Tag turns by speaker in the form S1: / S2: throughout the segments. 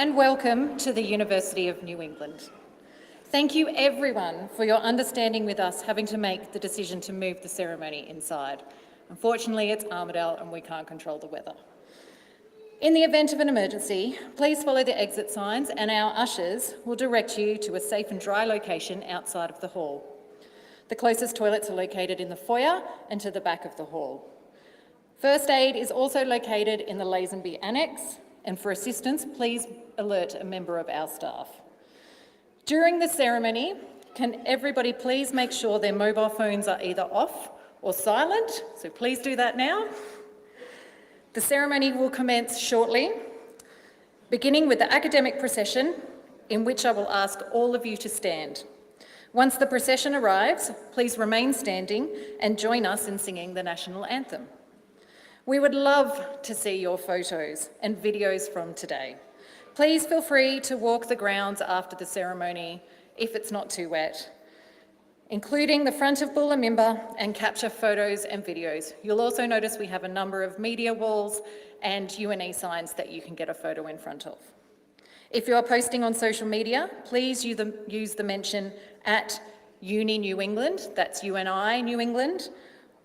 S1: and welcome to the University of New England. Thank you everyone for your understanding with us having to make the decision to move the ceremony inside. Unfortunately, it's Armidale and we can't control the weather. In the event of an emergency, please follow the exit signs and our ushers will direct you to a safe and dry location outside of the hall. The closest toilets are located in the foyer and to the back of the hall. First aid is also located in the Lazenby Annex, and for assistance, please alert a member of our staff. During the ceremony, can everybody please make sure their mobile phones are either off or silent? So please do that now. The ceremony will commence shortly, beginning with the academic procession, in which I will ask all of you to stand. Once the procession arrives, please remain standing and join us in singing the national anthem. We would love to see your photos and videos from today. Please feel free to walk the grounds after the ceremony if it's not too wet, including the front of Bulla and capture photos and videos. You'll also notice we have a number of media walls and UNE signs that you can get a photo in front of. If you are posting on social media, please use the mention at UNE New England, that's UNI New England,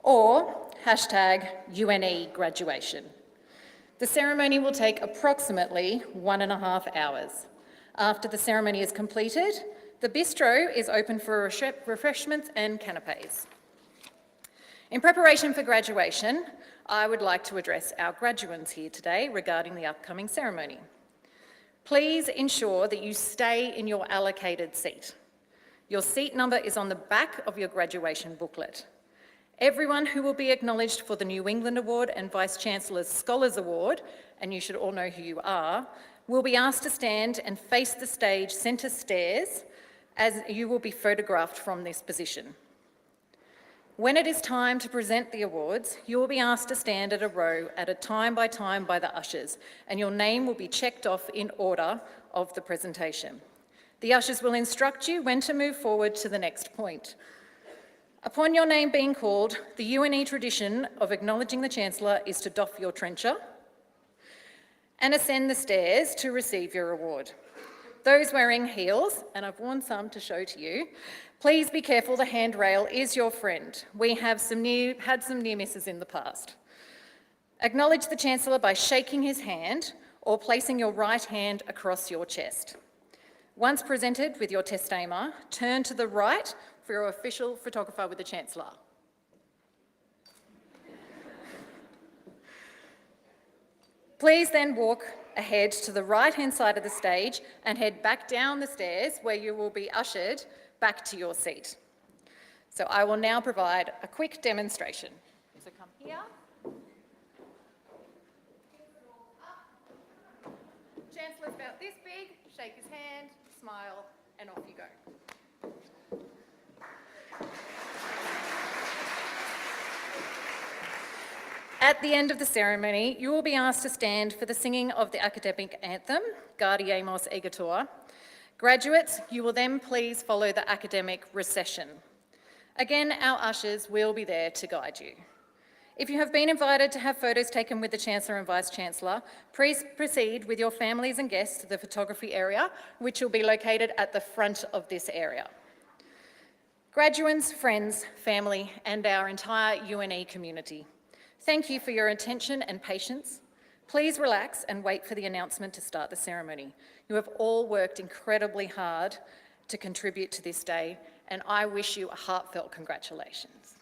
S1: or hashtag UNE graduation. The ceremony will take approximately 1.5 hours. After the ceremony is completed, the bistro is open for refreshments and canapes. In preparation for graduation, I would like to address our graduands here today regarding the upcoming ceremony. Please ensure that you stay in your allocated seat. Your seat number is on the back of your graduation booklet. Everyone who will be acknowledged for the New England Award and Vice-Chancellor's Scholars Award, and you should all know who you are, will be asked to stand and face the stage centre stairs as you will be photographed from this position. When it is time to present the awards, you will be asked to stand at a row at a time by the ushers, and your name will be checked off in order of the presentation. The ushers will instruct you when to move forward to the next point. Upon your name being called, the UNE tradition of acknowledging the Chancellor is to doff your trencher and ascend the stairs to receive your award. Those wearing heels, and I've worn some to show to you, please be careful, the handrail is your friend. We have had some near misses in the past. Acknowledge the Chancellor by shaking his hand or placing your right hand across your chest. Once presented with your testama, turn to the right for your official photographer with the Chancellor. Please then walk ahead to the right-hand side of the stage and head back down the stairs where you will be ushered back to your seat. So I will now provide a quick demonstration. So come here. Chancellor's about this big, shake his hand, smile, and off you go. At the end of the ceremony, you will be asked to stand for the singing of the academic anthem, Gaudiamos Egator. Graduates, you will then please follow the academic recession. Again, our ushers will be there to guide you. If you have been invited to have photos taken with the Chancellor and Vice-Chancellor, please proceed with your families and guests to the photography area, which will be located at the front of this area. Graduands, friends, family, and our entire UNE community, thank you for your attention and patience. Please relax and wait for the announcement to start the ceremony. You have all worked incredibly hard to contribute to this day, and I wish you a heartfelt congratulations.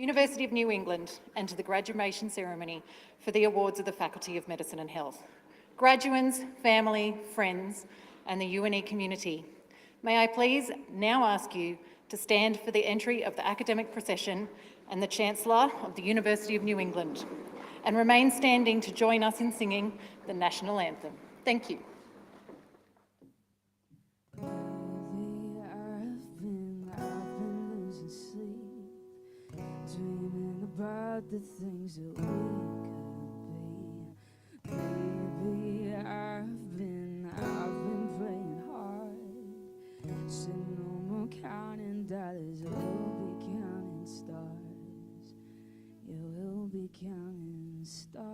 S1: University of New England, and to the graduation ceremony for the awards of the Faculty of Medicine and Health. Graduands, family, friends, and the UNE community, may I please now ask you to stand for the entry of the academic procession and the Chancellor of the University of New England, and remain standing to join us in singing the National Anthem. Thank you.
S2: About the things that we could be. Maybe I've been praying hard. Said no more counting dollars, we'll be counting stars. Yeah, we'll be counting stars.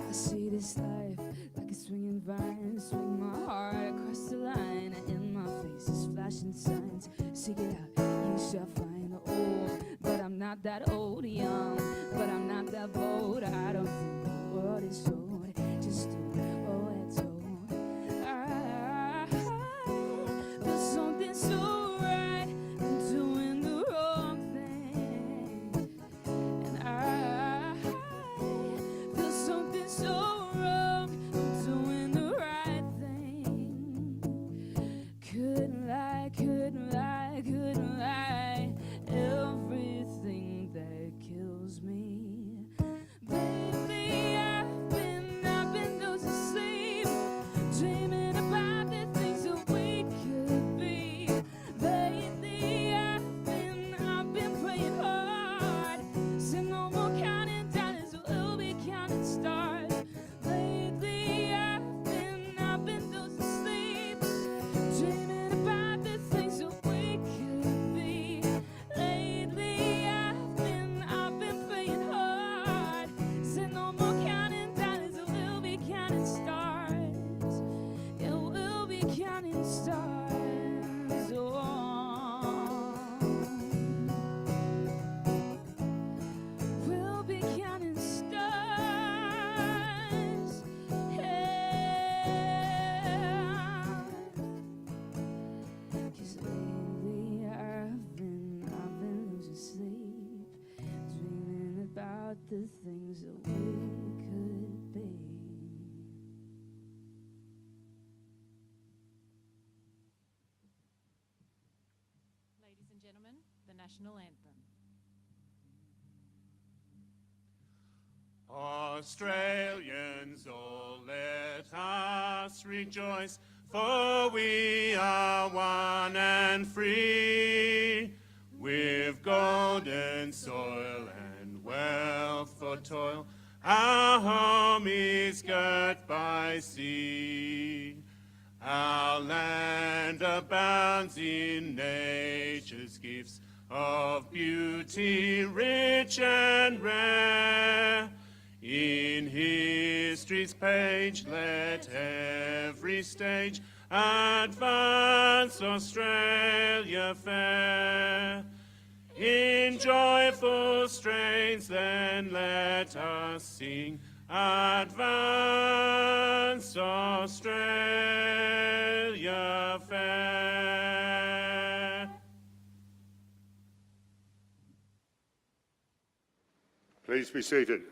S2: I see this life like a swinging vine, swing my heart across the line, and in my face is flashing signs. Seek it out, you shall find. Old, but I'm not that old. Young, but I'm not that bold. I don't think the world is sold, just do what we're told. I feel something so right, I'm doing the wrong thing, and I feel something so wrong, I'm doing the right thing. Couldn't lie, couldn't lie, couldn't lie. Everything that kills me. Lately I've been losing sleep, dreaming about the things that we could be. Lately I've been praying hard. Said no more counting dollars, we'll be counting stars. Lately I've been losing sleep, dreaming about the things that we could be. Lately I've been praying hard. Said no more counting dollars, we'll be counting stars. Yeah, we'll be counting stars. Oh, we'll be counting stars. Yeah. 'Cause lately I've been losing sleep, dreaming about the things that we could be.
S1: Ladies and gentlemen, the National Anthem.
S3: Australians, all let us rejoice, for we are one and free, with golden soil and wealth for toil. Our home is girt by sea. Our land abounds in nature's gifts of beauty rich and rare. In history's page let every stage advance Australia fair. In joyful strains then let us sing, advance Australia fair.
S4: Please be seated.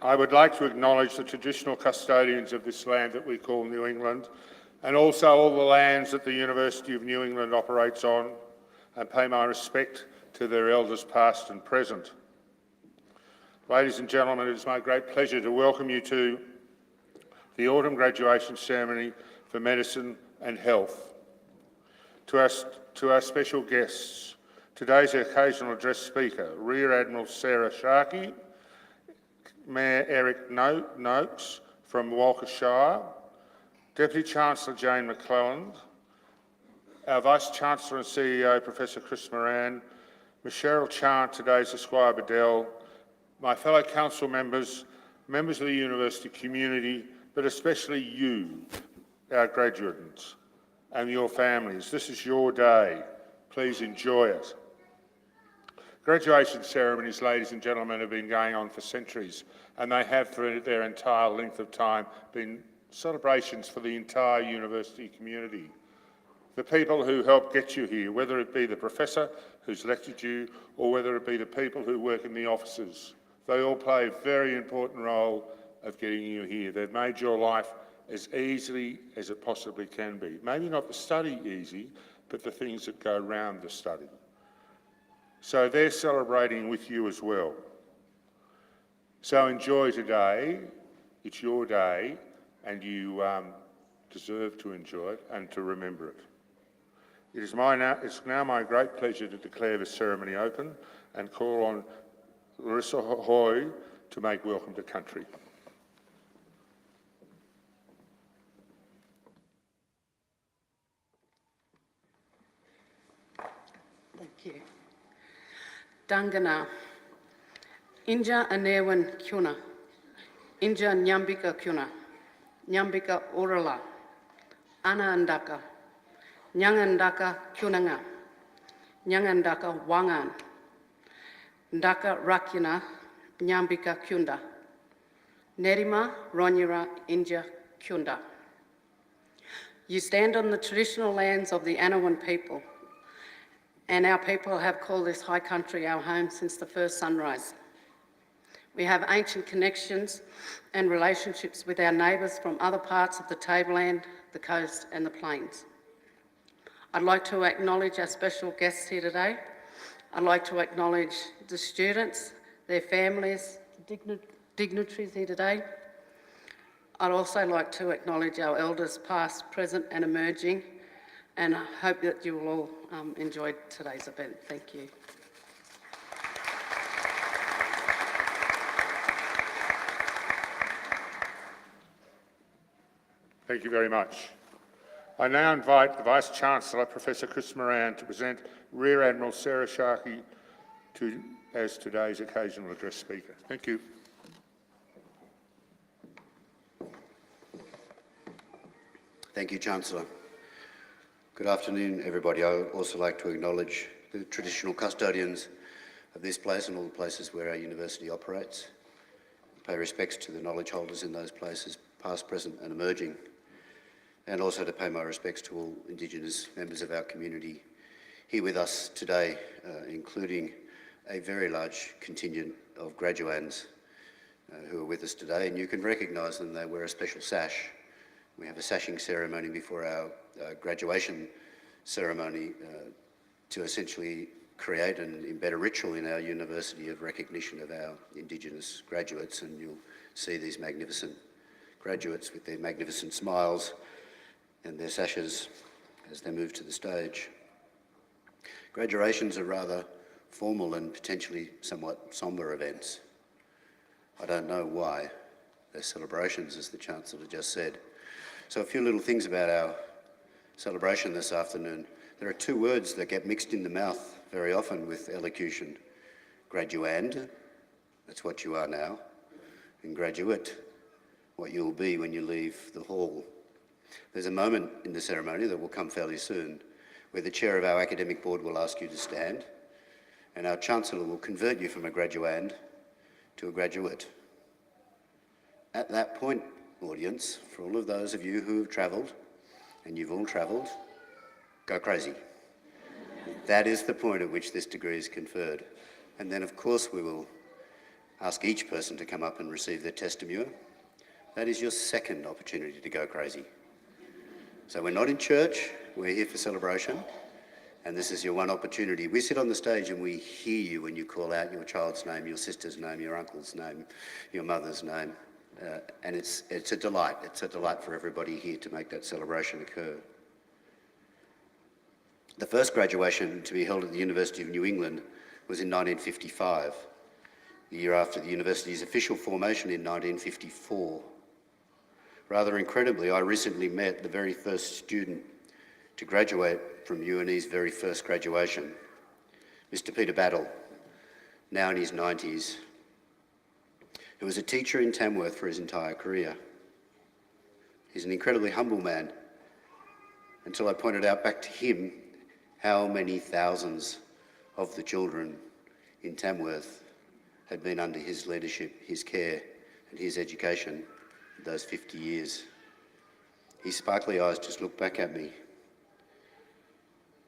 S4: I would like to acknowledge the traditional custodians of this land that we call New England, and also all the lands that the University of New England operates on, and pay my respect to their elders past and present. Ladies and gentlemen, it is my great pleasure to welcome you to the autumn graduation ceremony for medicine and health. To our special guests, today's occasional address speaker, Rear Admiral Sarah Sharkey, Mayor Eric Noakes from Walkershire, Deputy Chancellor Jane McClelland, our Vice-Chancellor and CEO, Professor Chris Moran, Michelle Chant, today's Esquire Bedell, my fellow council members, members of the university community, but especially you, our graduates, and your families. This is your day. Please enjoy it. Graduation ceremonies, ladies and gentlemen, have been going on for centuries, and they have for their entire length of time been celebrations for the entire university community. The people who helped get you here, whether it be the professor who's lectured you or whether it be the people who work in the offices, they all play a very important role of getting you here. They've made your life as easy as it possibly can be. Maybe not the study easy, but the things that go around the study. So they're celebrating with you as well. So enjoy today. It's your day, and you deserve to enjoy it and to remember it. It's now my great pleasure to declare the ceremony open and call on Larissa Hoy to make welcome to country.
S5: Thank you. Dangana, Inja Anewan Kuna, Inja Nyambika Kuna, Nyambika Urala, Ana Andaka, Nyangandaka Kunanga, Nyangandaka Wangan, Ndaka Rakina, Nyambika Kunda, Nerima Ronyira Inja Kunda. You stand on the traditional lands of the Anawan people, and our people have called this high country our home since the first sunrise. We have ancient connections and relationships with our neighbours from other parts of the tableland, the coast and the plains. I'd like to acknowledge our special guests here today. I'd like to acknowledge the students, their families, dignitaries here today. I'd also like to acknowledge our elders past, present and emerging, and I hope that you will all enjoy today's event. Thank you.
S4: Thank you very much. I now invite the Vice-Chancellor, Professor Chris Moran, to present Rear Admiral Sarah Sharkey as today's occasional address speaker. Thank you.
S6: Thank you, Chancellor. Good afternoon, everybody. I would also like to acknowledge the traditional custodians of this place and all the places where our university operates. Pay respects to the knowledge holders in those places, past, present and emerging, and also to pay my respects to all Indigenous members of our community here with us today, including a very large contingent of graduands who are with us today, and you can recognise them. They wear a special sash. We have a sashing ceremony before our graduation ceremony to essentially create and embed a ritual in our university of recognition of our Indigenous graduates, and you'll see these magnificent graduates with their magnificent smiles and their sashes as they move to the stage. Graduations are rather formal and potentially somewhat sombre events. I don't know why. They're celebrations, as the Chancellor just said. So a few little things about our celebration this afternoon. There are two words that get mixed in the mouth very often with elocution. Graduand, that's what you are now, and graduate, what you'll be when you leave the hall. There's a moment in the ceremony that will come fairly soon where the chair of our academic board will ask you to stand, and our Chancellor will convert you from a graduand to a graduate. At that point, audience, for all of those of you who have travelled, and you've all travelled, go crazy. That is the point at which this degree is conferred. And then, of course, we will ask each person to come up and receive their testimony. That is your second opportunity to go crazy. So we're not in church, we're here for celebration, and this is your one opportunity. We sit on the stage and we hear you when you call out your child's name, your sister's name, your uncle's name, your mother's name. And it's a delight. It's a delight for everybody here to make that celebration occur. The first graduation to be held at the University of New England was in 1955, the year after the university's official formation in 1954. Rather incredibly, I recently met the very first student to graduate from UNE's very first graduation, Mr. Peter Battle, now in his 90s. He was a teacher in Tamworth for his entire career. He's an incredibly humble man, until I pointed out back to him how many thousands of the children in Tamworth had been under his leadership, his care and his education those 50 years. His sparkly eyes just looked back at me.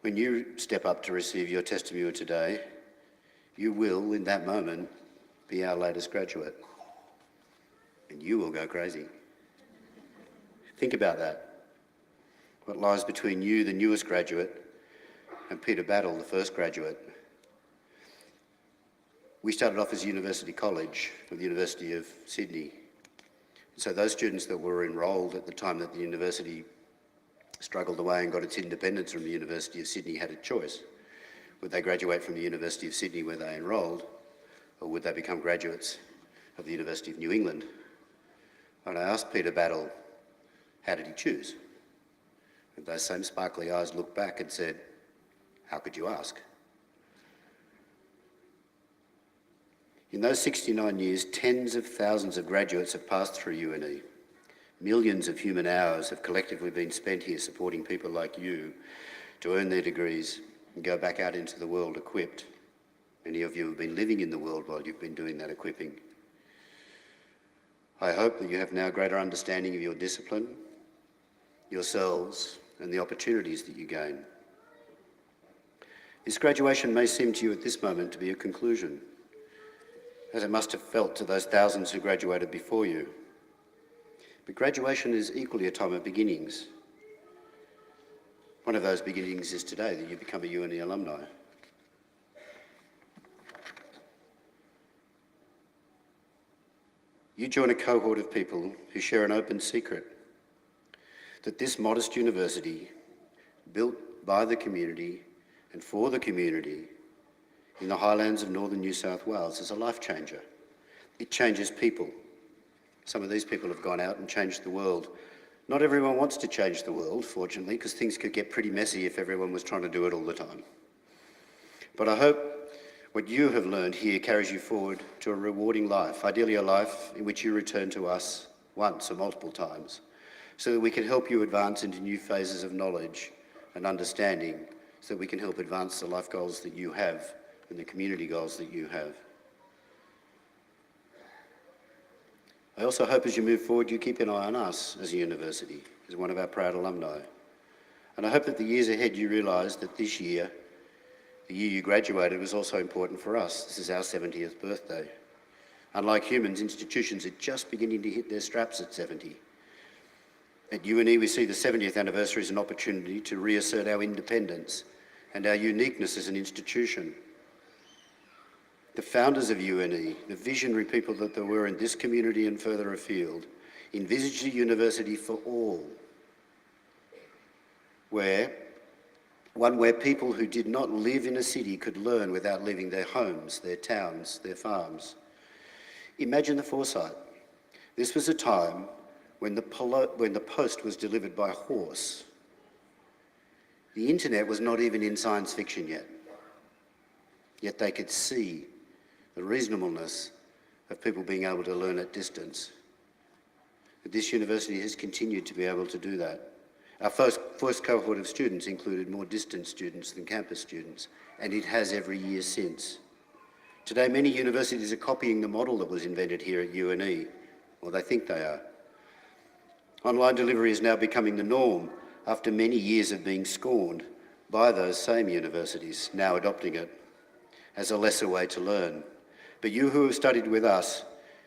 S6: When you step up to receive your testimony today, you will, in that moment, be our latest graduate. And you will go crazy. Think about that. What lies between you, the newest graduate, and Peter Battle, the first graduate. We started off as University College of the University of Sydney. So those students that were enrolled at the time that the university struggled away and got its independence from the University of Sydney had a choice. Would they graduate from the University of Sydney where they enrolled, or would they become graduates of the University of New England? And I asked Peter Battle, how did he choose? And those same sparkly eyes looked back and said, how could you ask? In those 69 years, tens of thousands of graduates have passed through UNE. Millions of human hours have collectively been spent here supporting people like you to earn their degrees and go back out into the world equipped. Many of you have been living in the world while you've been doing that equipping. I hope that you have now greater understanding of your discipline, yourselves, and the opportunities that you gain. This graduation may seem to you at this moment to be a conclusion, as it must have felt to those thousands who graduated before you. But graduation is equally a time of beginnings. One of those beginnings is today, that you become a UNE alumni. You join a cohort of people who share an open secret, that this modest university, built by the community and for the community in the highlands of northern New South Wales, is a life changer. It changes people. Some of these people have gone out and changed the world. Not everyone wants to change the world, fortunately, because things could get pretty messy if everyone was trying to do it all the time. But I hope what you have learned here carries you forward to a rewarding life, ideally a life in which you return to us once or multiple times, so that we can help you advance into new phases of knowledge and understanding, so that we can help advance the life goals that you have and the community goals that you have. I also hope as you move forward, you keep an eye on us as a university, as one of our proud alumni. And I hope that the years ahead you realise that this year, the year you graduated, was also important for us. This is our 70th birthday. Unlike humans, institutions are just beginning to hit their straps at 70. At UNE, we see the 70th anniversary as an opportunity to reassert our independence and our uniqueness as an institution. The founders of UNE, the visionary people that there were in this community and further afield, envisaged a university for all, where people who did not live in a city could learn without leaving their homes, their towns, their farms. Imagine the foresight. This was a time when the post was delivered by horse. The internet was not even in science fiction yet. Yet they could see the reasonableness of people being able to learn at distance. But this university has continued to be able to do that. Our first cohort of students included more distance students than campus students, and it has every year since. Today, many universities are copying the model that was invented here at UNE, or they think they are. Online delivery is now becoming the norm after many years of being scorned by those same universities, now adopting it as a lesser way to learn. But you who have studied with us,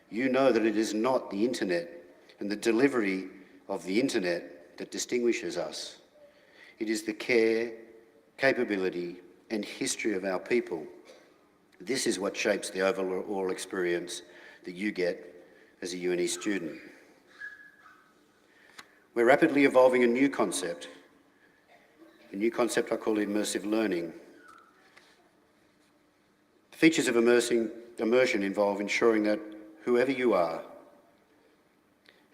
S6: you know that it is not the internet and the delivery of the internet that distinguishes us. It is the care, capability, and history of our people. This is what shapes the overall experience that you get as a UNE student. We're rapidly evolving a new concept I call immersive learning. The features of immersion involve ensuring that whoever you are,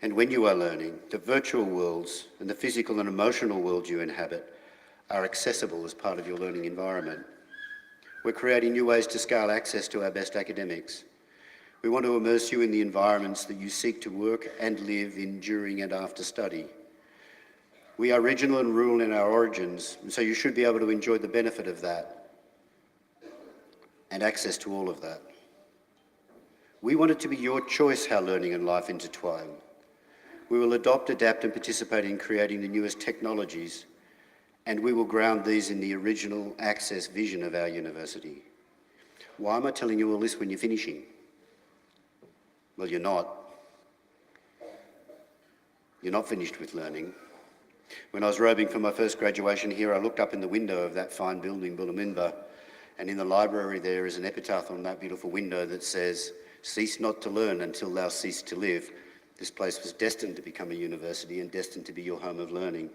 S6: and when you are learning, the virtual worlds and the physical and emotional world you inhabit are accessible as part of your learning environment. We're creating new ways to scale access to our best academics. We want to immerse you in the environments that you seek to work and live in during and after study. We are regional and rural in our origins, and so you should be able to enjoy the benefit of that and access to all of that. We want it to be your choice how learning and life intertwine. We will adopt, adapt and participate in creating the newest technologies, and we will ground these in the original access vision of our university. Why am I telling you all this when you're finishing? Well, you're not. You're not finished with learning. When I was robing for my first graduation here, I looked up in the window of that fine building, Bullaminba, and in the library there is an epitaph on that beautiful window that says, "Cease not to learn until thou cease to live." This place was destined to become a university and destined to be your home of learning.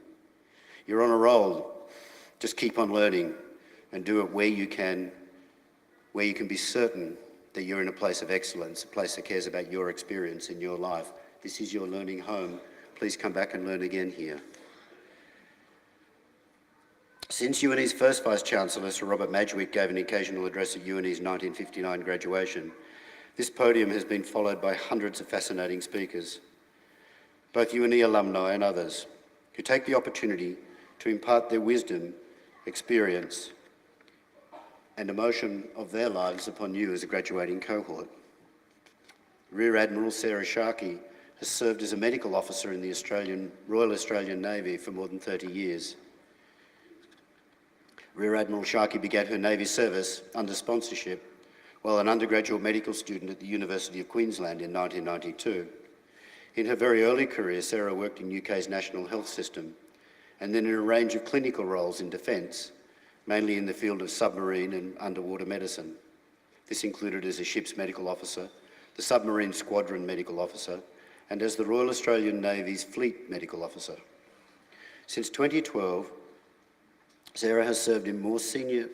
S6: You're on a roll. Just keep on learning and do it where you can be certain that you're in a place of excellence, a place that cares about your experience in your life. This is your learning home. Please come back and learn again here. Since UNE's first Vice-Chancellor, Sir Robert Madgwick, gave an occasional address at UNE's 1959 graduation, this podium has been followed by hundreds of fascinating speakers, both UNE alumni and others, who take the opportunity to impart their wisdom, experience, and emotion of their lives upon you as a graduating cohort. Rear Admiral Sarah Sharkey has served as a medical officer in the Royal Australian Navy for more than 30 years. Rear Admiral Sharkey began her Navy service under sponsorship while an undergraduate medical student at the University of Queensland in 1992. In her very early career, Sarah worked in UK's national health system and then in a range of clinical roles in defence, mainly in the field of submarine and underwater medicine. This included as a ship's medical officer, the submarine squadron medical officer, and as the Royal Australian Navy's fleet medical officer. Since 2012, Sarah has served in more senior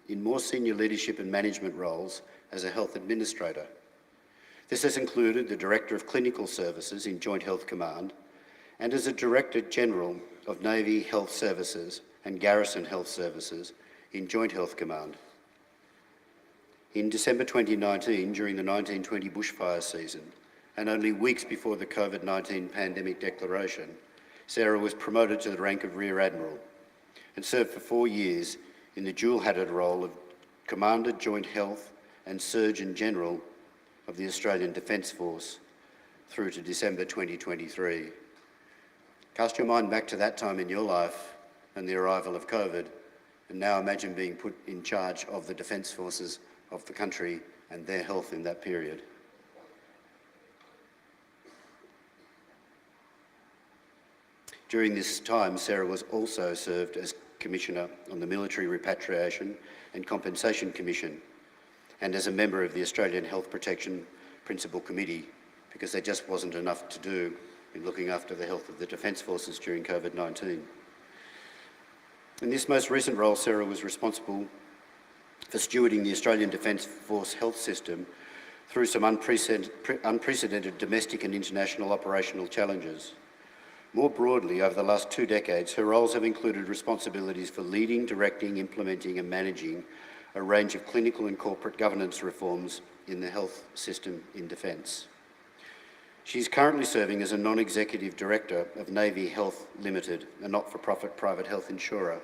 S6: leadership and management roles as a health administrator. This has included the Director of Clinical Services in Joint Health Command and as a Director General of Navy Health Services and Garrison Health Services in Joint Health Command. In December 2019, during the 1920 bushfire season, and only weeks before the COVID-19 pandemic declaration, Sarah was promoted to the rank of Rear Admiral and served for 4 years in the dual-hatted role of Commander, Joint Health and Surgeon General of the Australian Defence Force through to December 2023. Cast your mind back to that time in your life and the arrival of COVID, and now imagine being put in charge of the Defence Forces of the country and their health in that period. During this time, Sarah was also served as Commissioner on the Military Repatriation and Compensation Commission and as a member of the Australian Health Protection Principal Committee, because there just wasn't enough to do in looking after the health of the Defence Forces during COVID-19. In this most recent role, Sarah was responsible for stewarding the Australian Defence Force health system through some unprecedented domestic and international operational challenges. More broadly, over the last 2 decades, her roles have included responsibilities for leading, directing, implementing and managing a range of clinical and corporate governance reforms in the health system in Defence. She's currently serving as a non-executive director of Navy Health Limited, a not-for-profit private health insurer,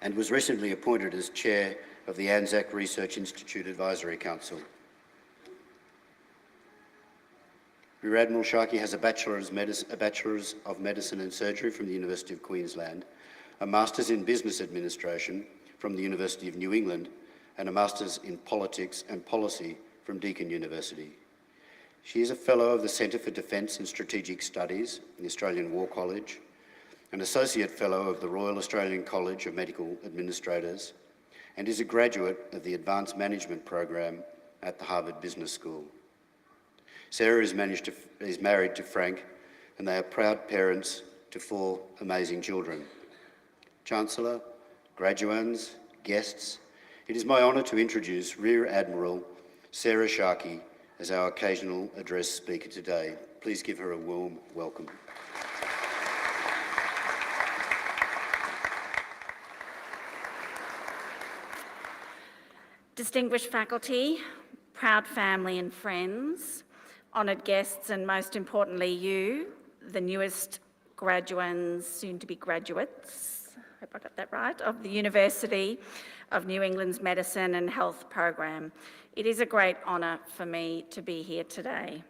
S6: and was recently appointed as chair of the Anzac Research Institute Advisory Council. Rear Admiral Sharkey has a Bachelor's of Medicine and Surgery from the University of Queensland, a Master's in Business Administration from the University of New England, and a Master's in Politics and Policy from Deakin University. She is a Fellow of the Centre for Defence and Strategic Studies, the Australian War College, an Associate Fellow of the Royal Australian College of Medical Administrators, and is a graduate of the Advanced Management Program at the Harvard Business School. Sarah is married to Frank, and they are proud parents to 4 amazing children. Chancellor, graduands, guests, it is my honour to introduce Rear Admiral Sarah Sharkey as our occasional address speaker today. Please give her a warm welcome.
S7: Distinguished faculty, proud family and friends, honoured guests, and most importantly you, the newest graduands, soon to be graduates, I hope I got that right, of the University of New England's Medicine and Health program. It is a great honour for me to be here today.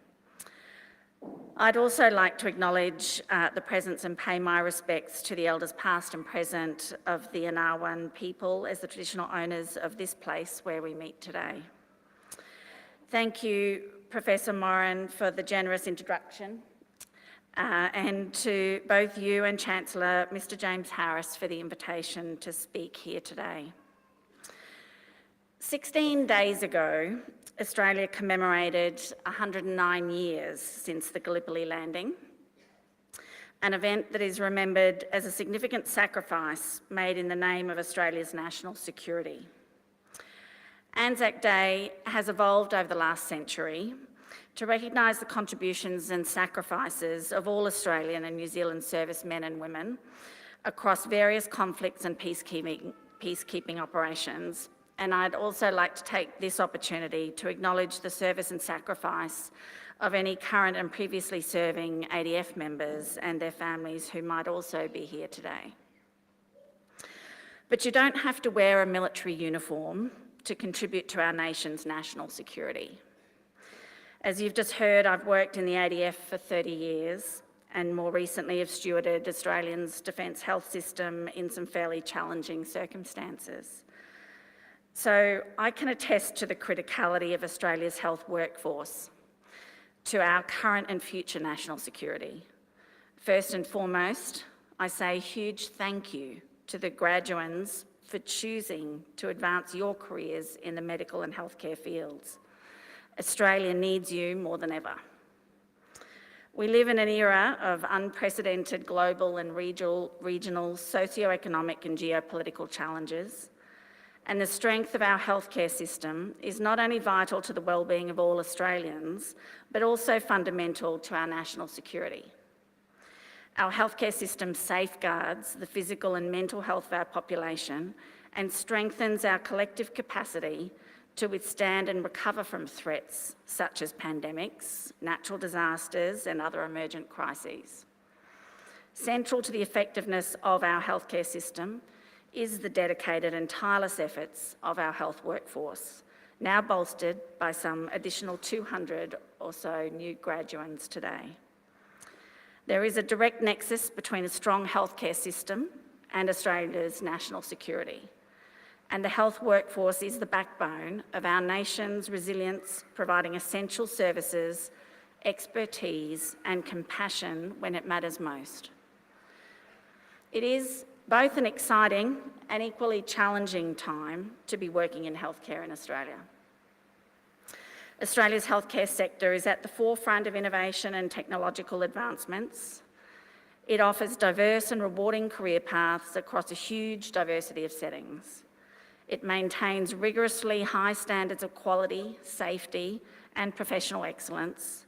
S7: I'd also like to acknowledge the presence and pay my respects to the elders past and present of the Yanawan people as the traditional owners of this place where we meet today. Thank you, Professor Moran, for the generous introduction, and to both you and Chancellor, Mr. James Harris, for the invitation to speak here today. 16 days ago, Australia commemorated 109 years since the Gallipoli landing, an event that is remembered as a significant sacrifice made in the name of Australia's national security. Anzac Day has evolved over the last century to recognise the contributions and sacrifices of all Australian and New Zealand servicemen and women across various conflicts and peacekeeping operations. And I'd also like to take this opportunity to acknowledge the service and sacrifice of any current and previously serving ADF members and their families who might also be here today. But you don't have to wear a military uniform to contribute to our nation's national security. As you've just heard, I've worked in the ADF for 30 years and more recently have stewarded Australia's defence health system in some fairly challenging circumstances. So I can attest to the criticality of Australia's health workforce to our current and future national security. First and foremost, I say a huge thank you to the graduands for choosing to advance your careers in the medical and healthcare fields. Australia needs you more than ever. We live in an era of unprecedented global and regional socio-economic and geopolitical challenges, and the strength of our healthcare system is not only vital to the well-being of all Australians, but also fundamental to our national security. Our healthcare system safeguards the physical and mental health of our population and strengthens our collective capacity to withstand and recover from threats such as pandemics, natural disasters, and other emergent crises. Central to the effectiveness of our healthcare system is the dedicated and tireless efforts of our health workforce, now bolstered by some additional 200 or so new graduands today. There is a direct nexus between a strong healthcare system and Australia's national security. And the health workforce is the backbone of our nation's resilience, providing essential services, expertise, and compassion when it matters most. It is both an exciting and equally challenging time to be working in healthcare in Australia. Australia's healthcare sector is at the forefront of innovation and technological advancements. It offers diverse and rewarding career paths across a huge diversity of settings. It maintains rigorously high standards of quality, safety, and professional excellence.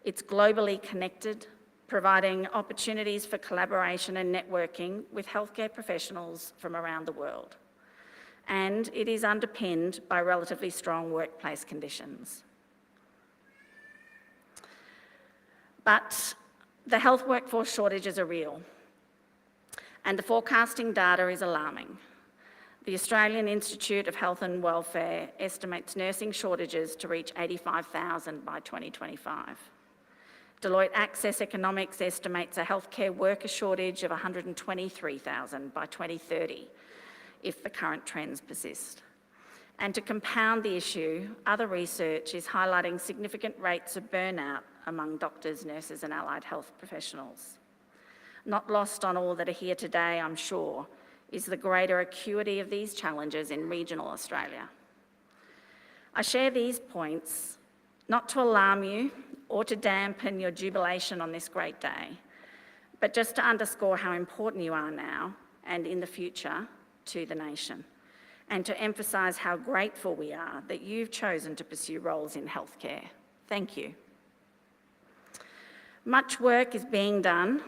S7: It's globally connected, providing opportunities for collaboration and networking with healthcare professionals from around the world. And it is underpinned by relatively strong workplace conditions. But the health workforce shortages are real, and the forecasting data is alarming. The Australian Institute of Health and Welfare estimates nursing shortages to reach 85,000 by 2025. Deloitte Access Economics estimates a healthcare worker shortage of 123,000 by 2030 if the current trends persist. And to compound the issue, other research is highlighting significant rates of burnout among doctors, nurses, and allied health professionals. Not lost on all that are here today, I'm sure, is the greater acuity of these challenges in regional Australia. I share these points not to alarm you or to dampen your jubilation on this great day, but just to underscore how important you are now and in the future to the nation, and to emphasise how grateful we are that you've chosen to pursue roles in healthcare. Thank you. Much work is being done,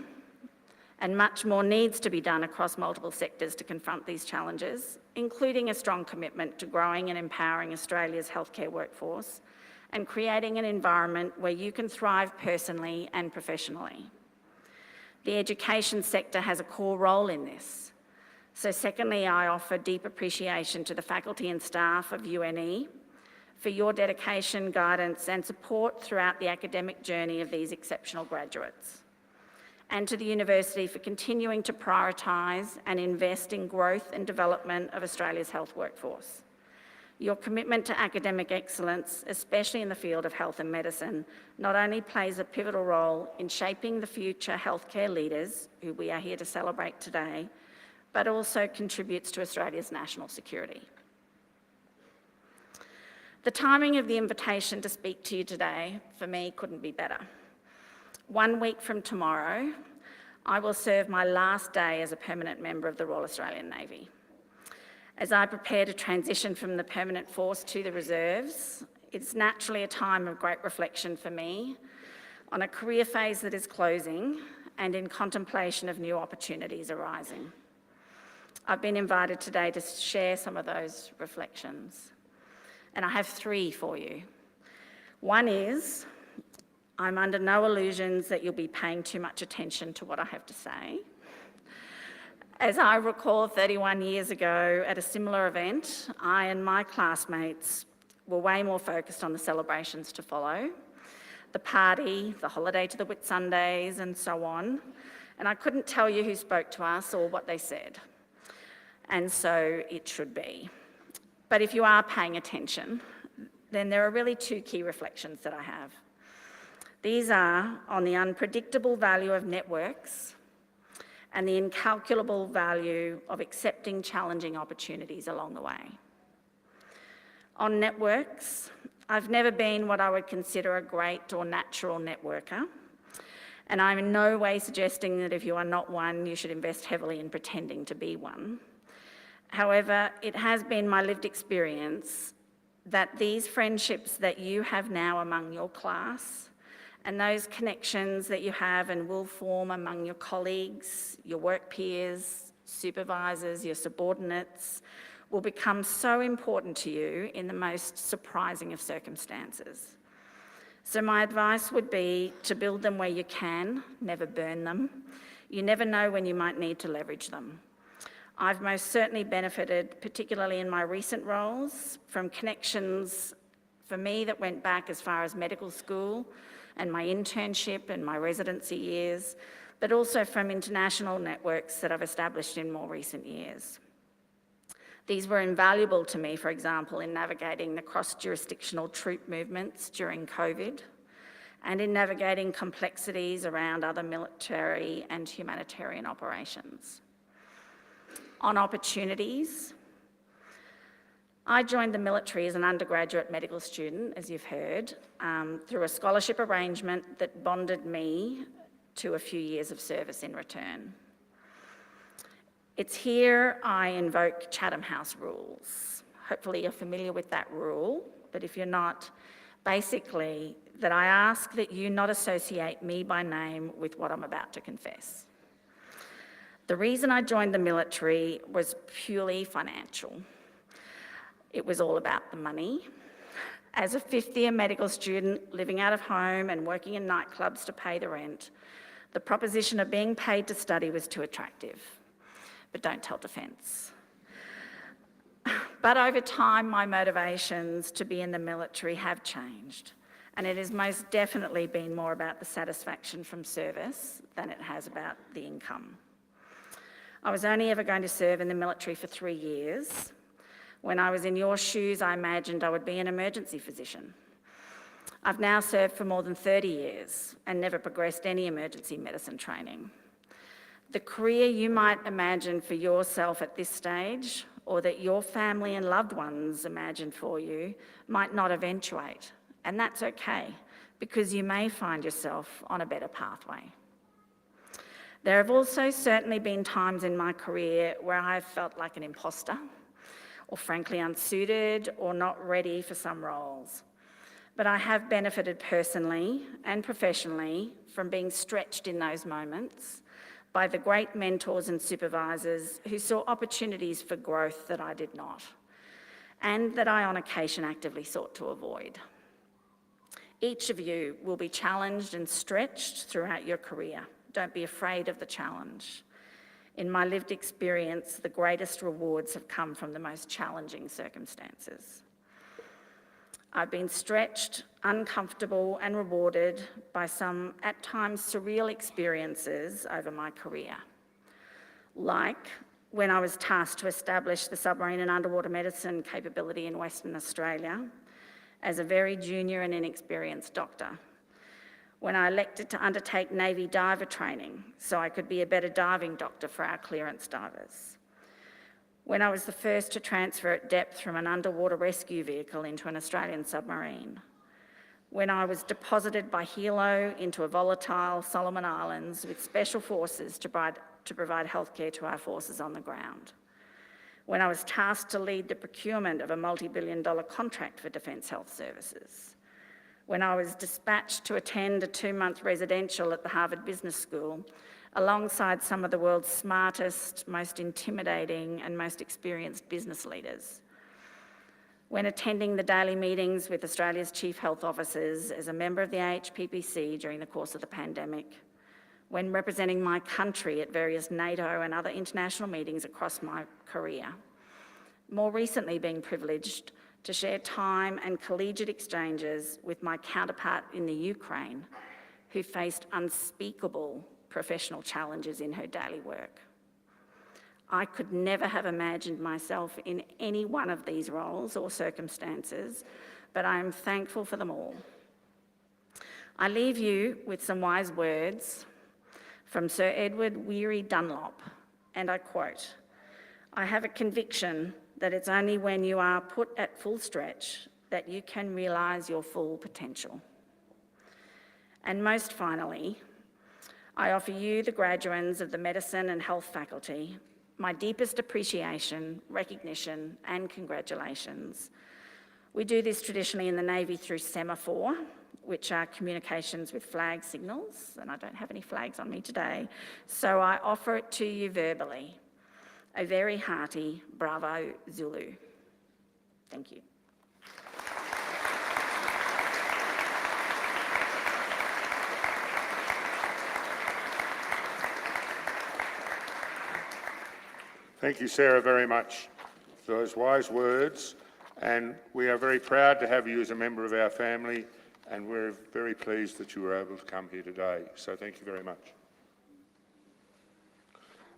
S7: and much more needs to be done across multiple sectors to confront these challenges, including a strong commitment to growing and empowering Australia's healthcare workforce and creating an environment where you can thrive personally and professionally. The education sector has a core role in this. So secondly, I offer deep appreciation to the faculty and staff of UNE for your dedication, guidance and support throughout the academic journey of these exceptional graduates. And to the university for continuing to prioritise and invest in growth and development of Australia's health workforce. Your commitment to academic excellence, especially in the field of health and medicine, not only plays a pivotal role in shaping the future healthcare leaders, who we are here to celebrate today, but also contributes to Australia's national security. The timing of the invitation to speak to you today, for me, couldn't be better. 1 week from tomorrow, I will serve my last day as a permanent member of the Royal Australian Navy. As I prepare to transition from the permanent force to the reserves, it's naturally a time of great reflection for me on a career phase that is closing and in contemplation of new opportunities arising. I've been invited today to share some of those reflections, and I have 3 for you. One is, I'm under no illusions that you'll be paying too much attention to what I have to say. As I recall 31 years ago at a similar event, I and my classmates were way more focused on the celebrations to follow, the party, the holiday to the Whitsundays and so on, and I couldn't tell you who spoke to us or what they said, and so it should be. But if you are paying attention, then there are really 2 key reflections that I have. These are on the unpredictable value of networks and the incalculable value of accepting challenging opportunities along the way. On networks, I've never been what I would consider a great or natural networker, and I'm in no way suggesting that if you are not one, you should invest heavily in pretending to be one. However, it has been my lived experience that these friendships that you have now among your class and those connections that you have and will form among your colleagues, your work peers, supervisors, your subordinates, will become so important to you in the most surprising of circumstances. So my advice would be to build them where you can, never burn them. You never know when you might need to leverage them. I've most certainly benefited, particularly in my recent roles, from connections for me that went back as far as medical school and my internship and my residency years, but also from international networks that I've established in more recent years. These were invaluable to me, for example, in navigating the cross-jurisdictional troop movements during COVID and in navigating complexities around other military and humanitarian operations. On opportunities, I joined the military as an undergraduate medical student, as you've heard, through a scholarship arrangement that bonded me to a few years of service in return. It's here I invoke Chatham House rules. Hopefully you're familiar with that rule, but if you're not, basically that I ask that you not associate me by name with what I'm about to confess. The reason I joined the military was purely financial. It was all about the money. As a 5th-year medical student living out of home and working in nightclubs to pay the rent, the proposition of being paid to study was too attractive. But don't tell Defence. But over time, my motivations to be in the military have changed, and it has most definitely been more about the satisfaction from service than it has about the income. I was only ever going to serve in the military for 3 years. When I was in your shoes, I imagined I would be an emergency physician. I've now served for more than 30 years and never progressed any emergency medicine training. The career you might imagine for yourself at this stage, or that your family and loved ones imagine for you, might not eventuate, and that's okay, because you may find yourself on a better pathway. There have also certainly been times in my career where I've felt like an imposter, or frankly unsuited, or not ready for some roles. But I have benefited personally and professionally from being stretched in those moments by the great mentors and supervisors who saw opportunities for growth that I did not, and that I on occasion actively sought to avoid. Each of you will be challenged and stretched throughout your career, Don't be afraid of the challenge. In my lived experience, the greatest rewards have come from the most challenging circumstances. I've been stretched, uncomfortable, and rewarded by some, at times, surreal experiences over my career. Like when I was tasked to establish the submarine and underwater medicine capability in Western Australia as a very junior and inexperienced doctor. When I elected to undertake Navy diver training so I could be a better diving doctor for our clearance divers. When I was the first to transfer at depth from an underwater rescue vehicle into an Australian submarine. When I was deposited by Hilo into a volatile Solomon Islands with special forces to provide healthcare to our forces on the ground. When I was tasked to lead the procurement of a multi-billion-dollar contract for Defence Health Services. When I was dispatched to attend a 2-month residential at the Harvard Business School alongside some of the world's smartest, most intimidating and most experienced business leaders. When attending the daily meetings with Australia's chief health officers as a member of the AHPPC during the course of the pandemic. When representing my country at various NATO and other international meetings across my career. More recently being privileged to share time and collegiate exchanges with my counterpart in the Ukraine, who faced unspeakable professional challenges in her daily work. I could never have imagined myself in any one of these roles or circumstances, but I am thankful for them all. I leave you with some wise words from Sir Edward Weary Dunlop, and I quote, "I have a conviction that it's only when you are put at full stretch that you can realise your full potential." And most finally, I offer you, the graduands of the Medicine and Health faculty, my deepest appreciation, recognition, and congratulations. We do this traditionally in the Navy through semaphore, which are communications with flag signals, and I don't have any flags on me today, so I offer it to you verbally. A very hearty bravo Zulu. Thank you.
S4: Thank you, Sarah, very much for those wise words. And we are very proud to have you as a member of our family, and we're very pleased that you were able to come here today. So thank you very much.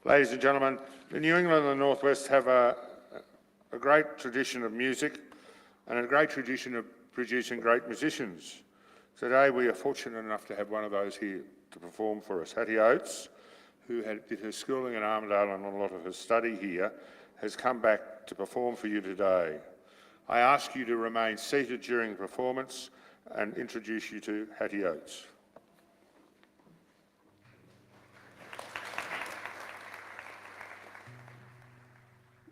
S4: Ladies and gentlemen, the New England and the Northwest have a great tradition of music and a great tradition of producing great musicians. Today we are fortunate enough to have one of those here to perform for us. Hattie Oates, who did her schooling in Armidale and a lot of her study here, has come back to perform for you today. I ask you to remain seated during the performance and introduce you to Hattie Oates.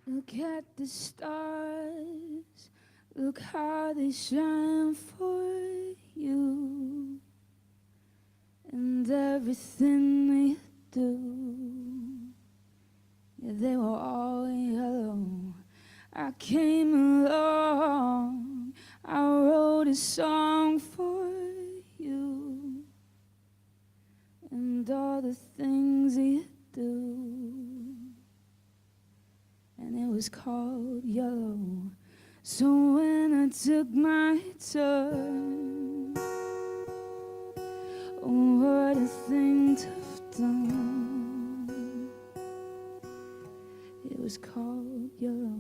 S2: Look at the stars, look how they shine for you, and everything we do, yeah, they were all yellow. I came along, I wrote a song for you, and all the things you do. And it was called Yellow. So when I took my turn, oh, what a thing to have done. It was called Yellow.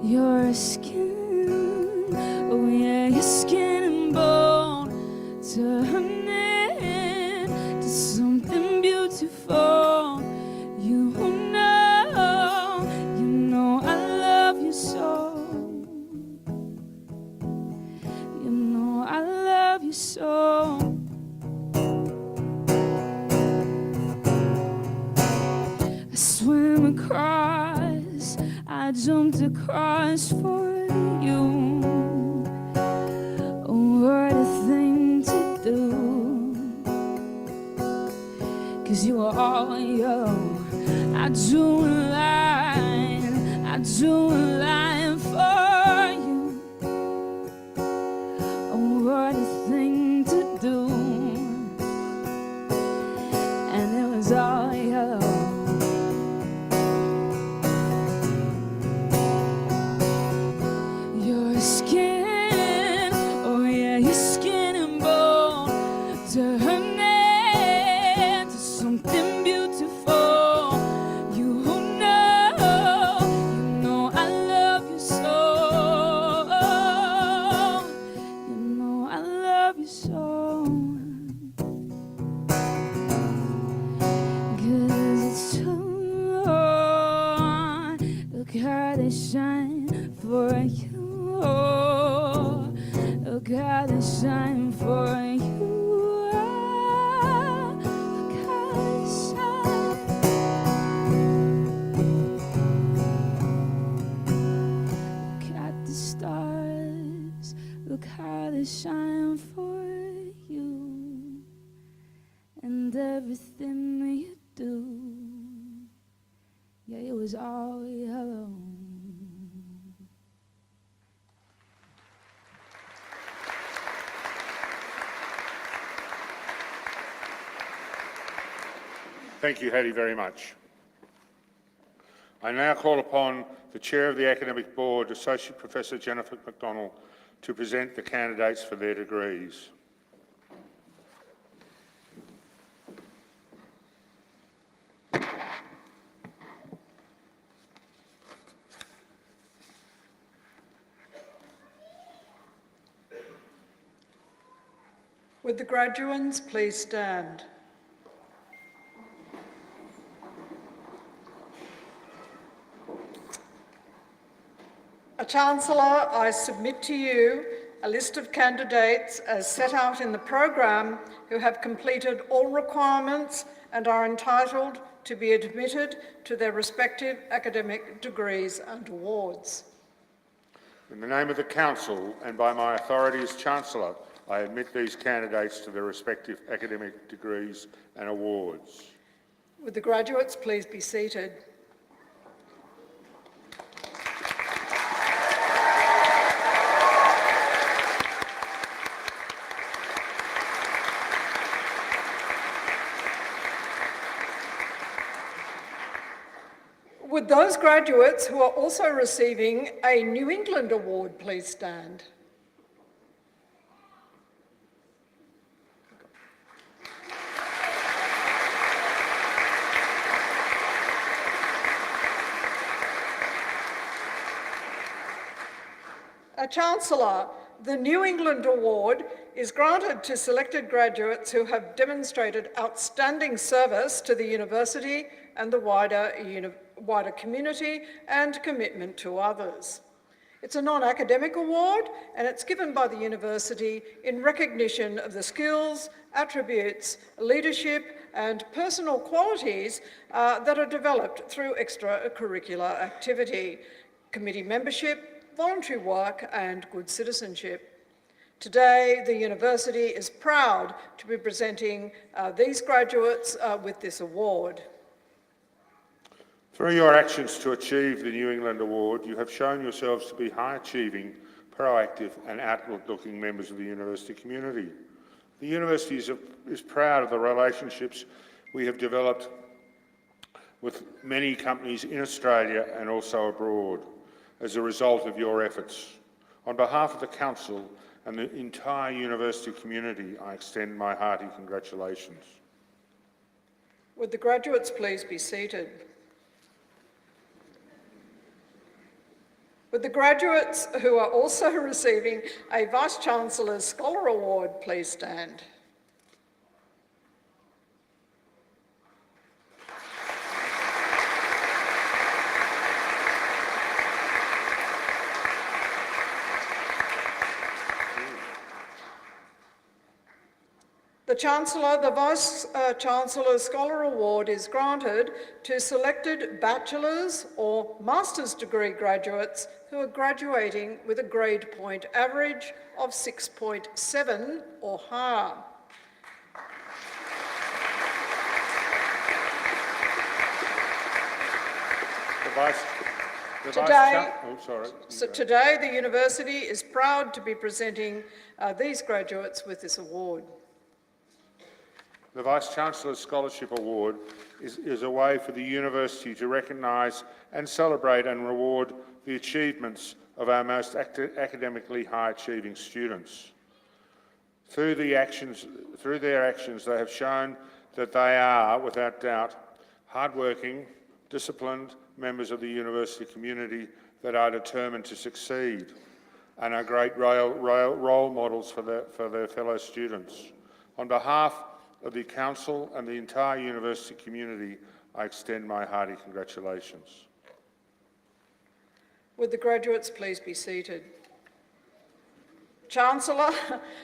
S2: Your skin, oh yeah, your skin and bone turning to something beautiful. You know I love you so. You know I love you so. I swam across, I jumped across for you. Oh, what a thing to do. 'Cause you were all yellow. I drew a line for you. your skin, oh yeah, your skin and bone, turn into something beautiful. You know I love you so. You know I love you so. 'Cause it's true. Look how they shine for you. Look how they shine for you. Look how they shine. Look at the stars. Look how they shine for you. And everything that you do, yeah, it was all yellow.
S4: Thank you, Hattie, very much. I now call upon the Chair of the Academic Board, Associate Professor Jennifer McDonald, to present the candidates for their degrees.
S8: Would the graduands please stand? Chancellor, I submit to you a list of candidates as set out in the program who have completed all requirements and are entitled to be admitted to their respective academic degrees and awards.
S4: In the name of the Council and by my authority as Chancellor, I admit these candidates to their respective academic degrees and awards.
S8: Would the graduates please be seated? Would those graduates who are also receiving a New England Award please stand? Chancellor, the New England Award is granted to selected graduates who have demonstrated outstanding service to the university and the wider community and commitment to others. It's a non-academic award and it's given by the university in recognition of the skills, attributes, leadership and personal qualities that are developed through extracurricular activity, committee membership, voluntary work and good citizenship. Today, the university is proud to be presenting these graduates with this award.
S4: Through your actions to achieve the New England Award, you have shown yourselves to be high-achieving, proactive and outward-looking members of the university community. The university is proud of the relationships we have developed with many companies in Australia and also abroad as a result of your efforts. On behalf of the Council and the entire university community, I extend my hearty congratulations.
S8: Would the graduates please be seated? Would the graduates who are also receiving a Vice-Chancellor's Scholar Award please stand? The Chancellor, the Vice-Chancellor's Scholar Award is granted to selected bachelor's or master's degree graduates who are graduating with a grade point average of 6.7 or higher. Today, the university is proud to be presenting these graduates with this award.
S4: The Vice-Chancellor's Scholarship Award is a way for the university to recognise and celebrate and reward the achievements of our most academically high-achieving students. Through their actions, they have shown that they are, without doubt, hard-working, disciplined members of the university community that are determined to succeed and are great role models for their fellow students. On behalf of the Council and the entire university community, I extend my hearty congratulations.
S8: Would the graduates please be seated? Chancellor,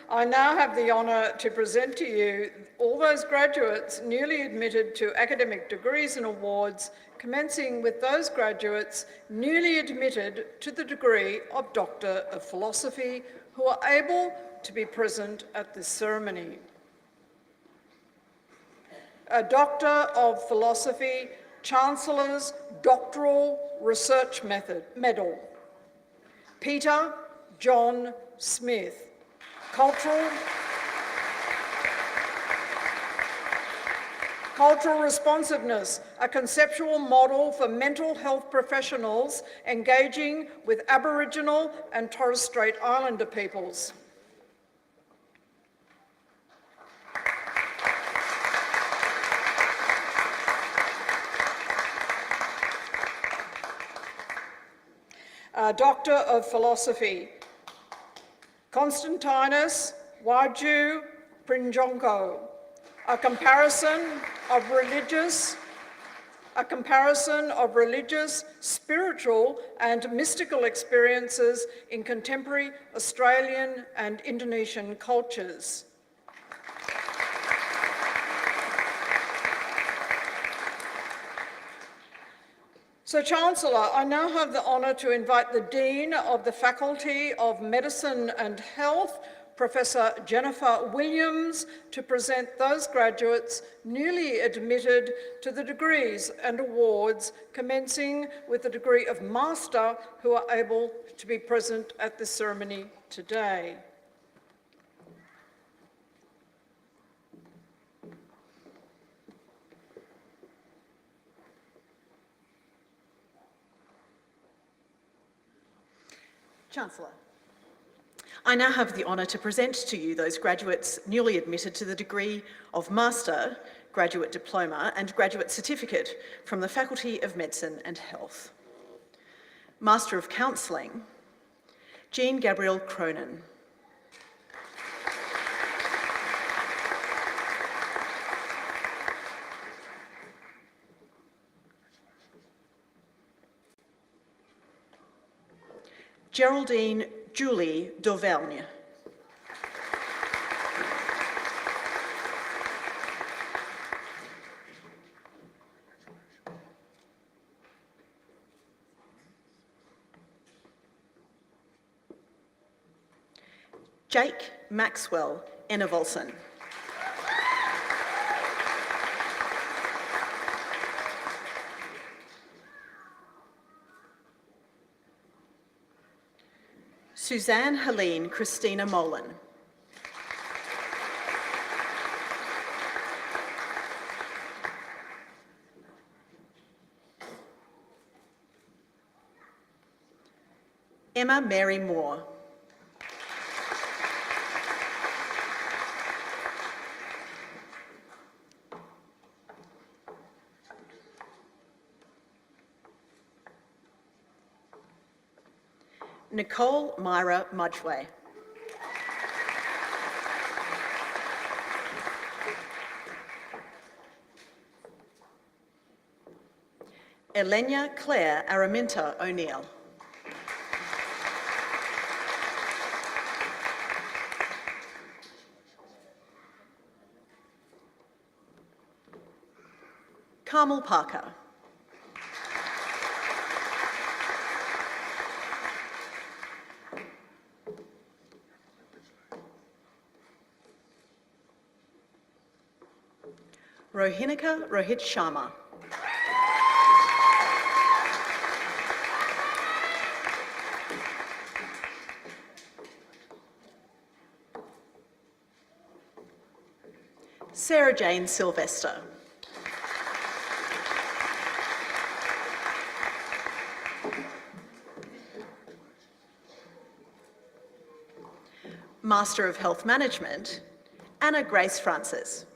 S8: I now have the honour to present to you all those graduates newly admitted to academic degrees and awards, commencing with those graduates newly admitted to the degree of Doctor of Philosophy who are able to be present at this ceremony. A Doctor of Philosophy Chancellor's Doctoral Research Medal. Peter John Smith, Cultural Responsiveness, a conceptual model for mental health professionals engaging with Aboriginal and Torres Strait Islander peoples. Doctor of Philosophy, Constantinus Waju Prinjonko, a comparison of religious, spiritual and mystical experiences in contemporary Australian and Indonesian cultures. So, Chancellor, I now have the honour to invite the Dean of the Faculty of Medicine and Health, Professor Jennifer Williams, to present those graduates newly admitted to the degrees and awards, commencing with the degree of Master, who are able to be present at this ceremony today.
S9: Chancellor, I now have the honour to present to you those graduates newly admitted to the degree of Master, Graduate Diploma and Graduate Certificate from the Faculty of Medicine and Health. Master of Counselling, Jean Gabrielle Cronin. Geraldine Julie d'Auvergne. Jake Maxwell Enevolson. Suzanne Helene Christina Molan. Emma Mary Moore. Nicole Myra Mudgway. Elenia Claire Araminta O'Neill. Carmel Parker. Rohinika Rohit Sharma. Sarah Jane Sylvester. Master of Health Management, Anna Grace Francis.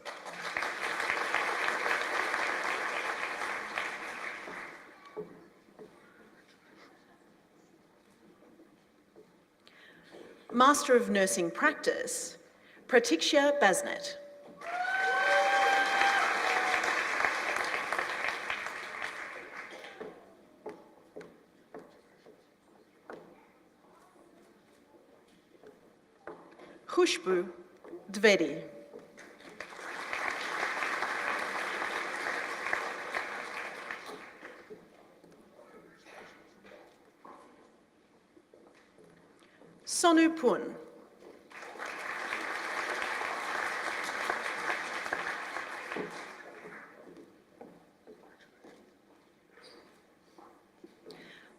S9: Master of Nursing Practice, Pratiksha Basnet. Khushbu Dvedi. Sonu Pun.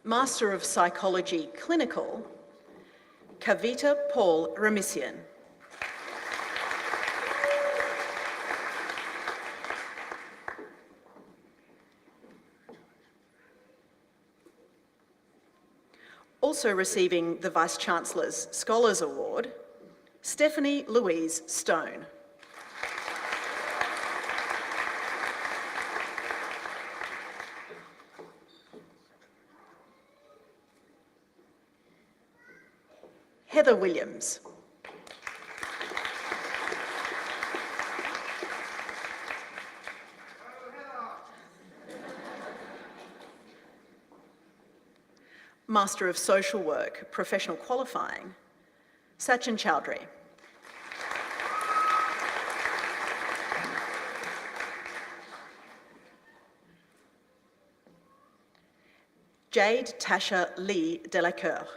S9: Master of Psychology Clinical, Kavita Paul Remisian. Also receiving the Vice-Chancellor's Scholars Award, Stephanie Louise Stone. Heather Williams. Master of Social Work, Professional Qualifying, Sachin Chowdhury. Jade Tasha Lee Delacour.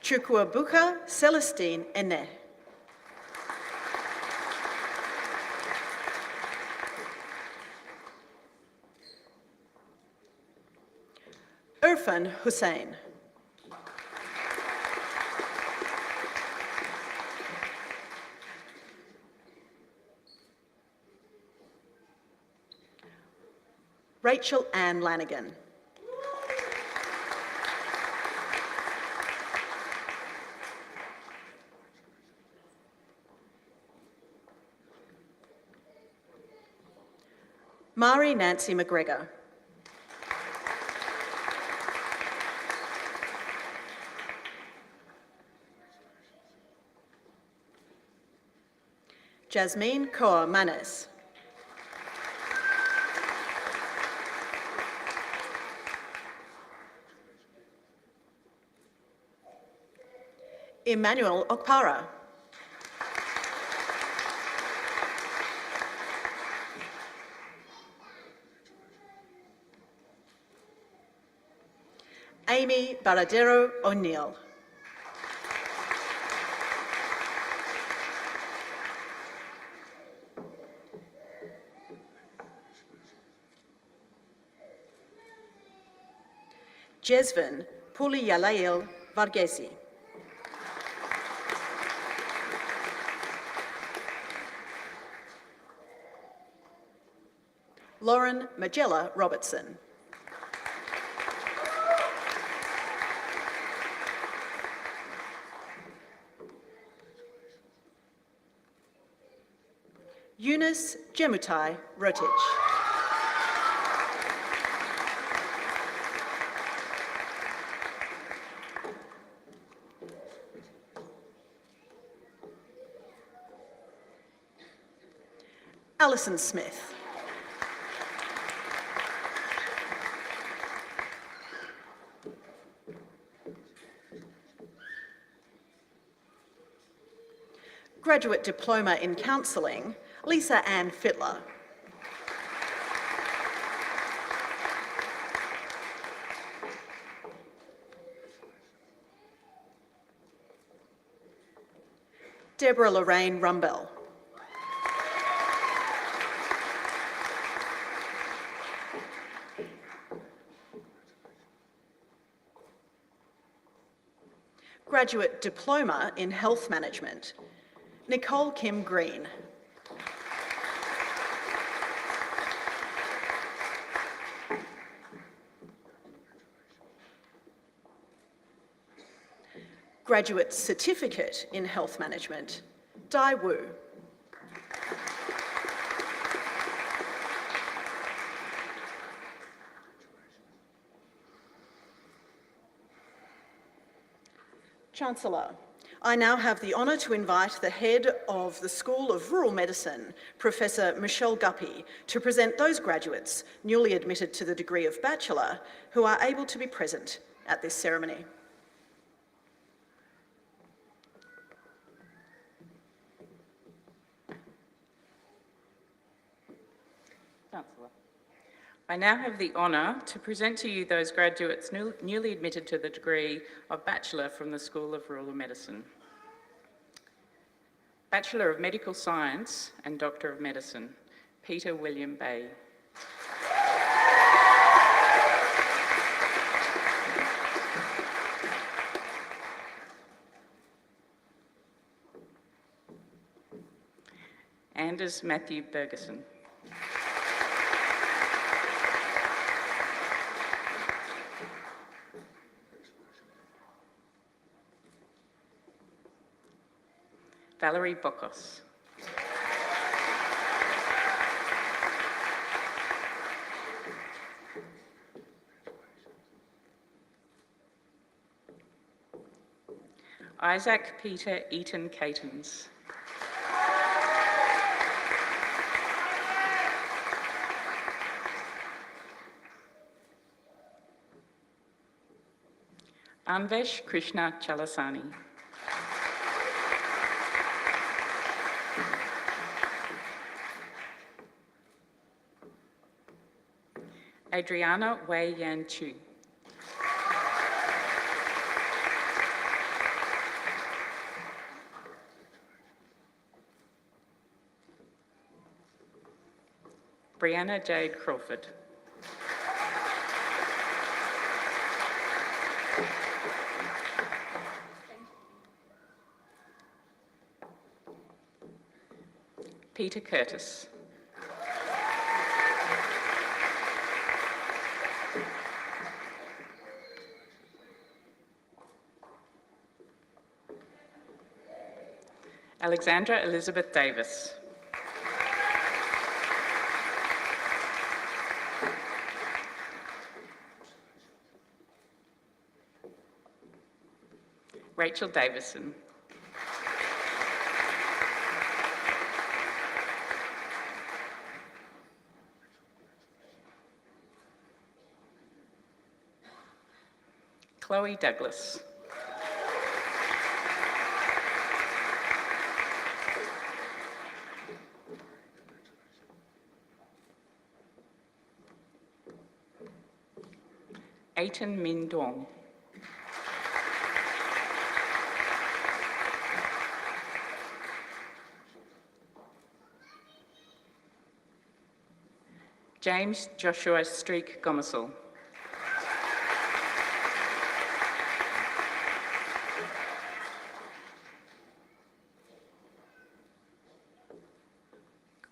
S9: Chukwuebuka Celestine Ene. Irfan Hussain. Rachel Ann Lanigan. Mari Nancy McGregor. Jasmine Koa Manis. Emmanuel Okpara. Amy Baradero O'Neill. Jesvin Puliyalail Varghese. Lauren Magella Robertson. Eunice Jemutai Rotich. Alison Smith. Graduate Diploma in Counselling, Lisa Ann Fittler. Deborah Lorraine Rumbell. Graduate Diploma in Health Management, Nicole Kim Green. Graduate Certificate in Health Management, Dai Wu. Chancellor, I now have the honour to invite the head of the School of Rural Medicine, Professor Michelle Guppy, to present those graduates newly admitted to the degree of Bachelor who are able to be present at this ceremony.
S10: Chancellor, I now have the honour to present to you those graduates newly admitted to the degree of Bachelor from the School of Rural Medicine. Bachelor of Medical Science and Doctor of Medicine, Peter William Bay. Anders Matthew Bergerson. Valerie Bokos. Isaac Peter Eaton Catons. Anvesh Krishna Chalasani. Adriana Wei Yan Chu. Brianna Jade Crawford. Peter Curtis. Alexandra Elizabeth Davis. Rachel Davison. Chloe Douglas. Aiton Min Dong. James Joshua Streak Gomersall.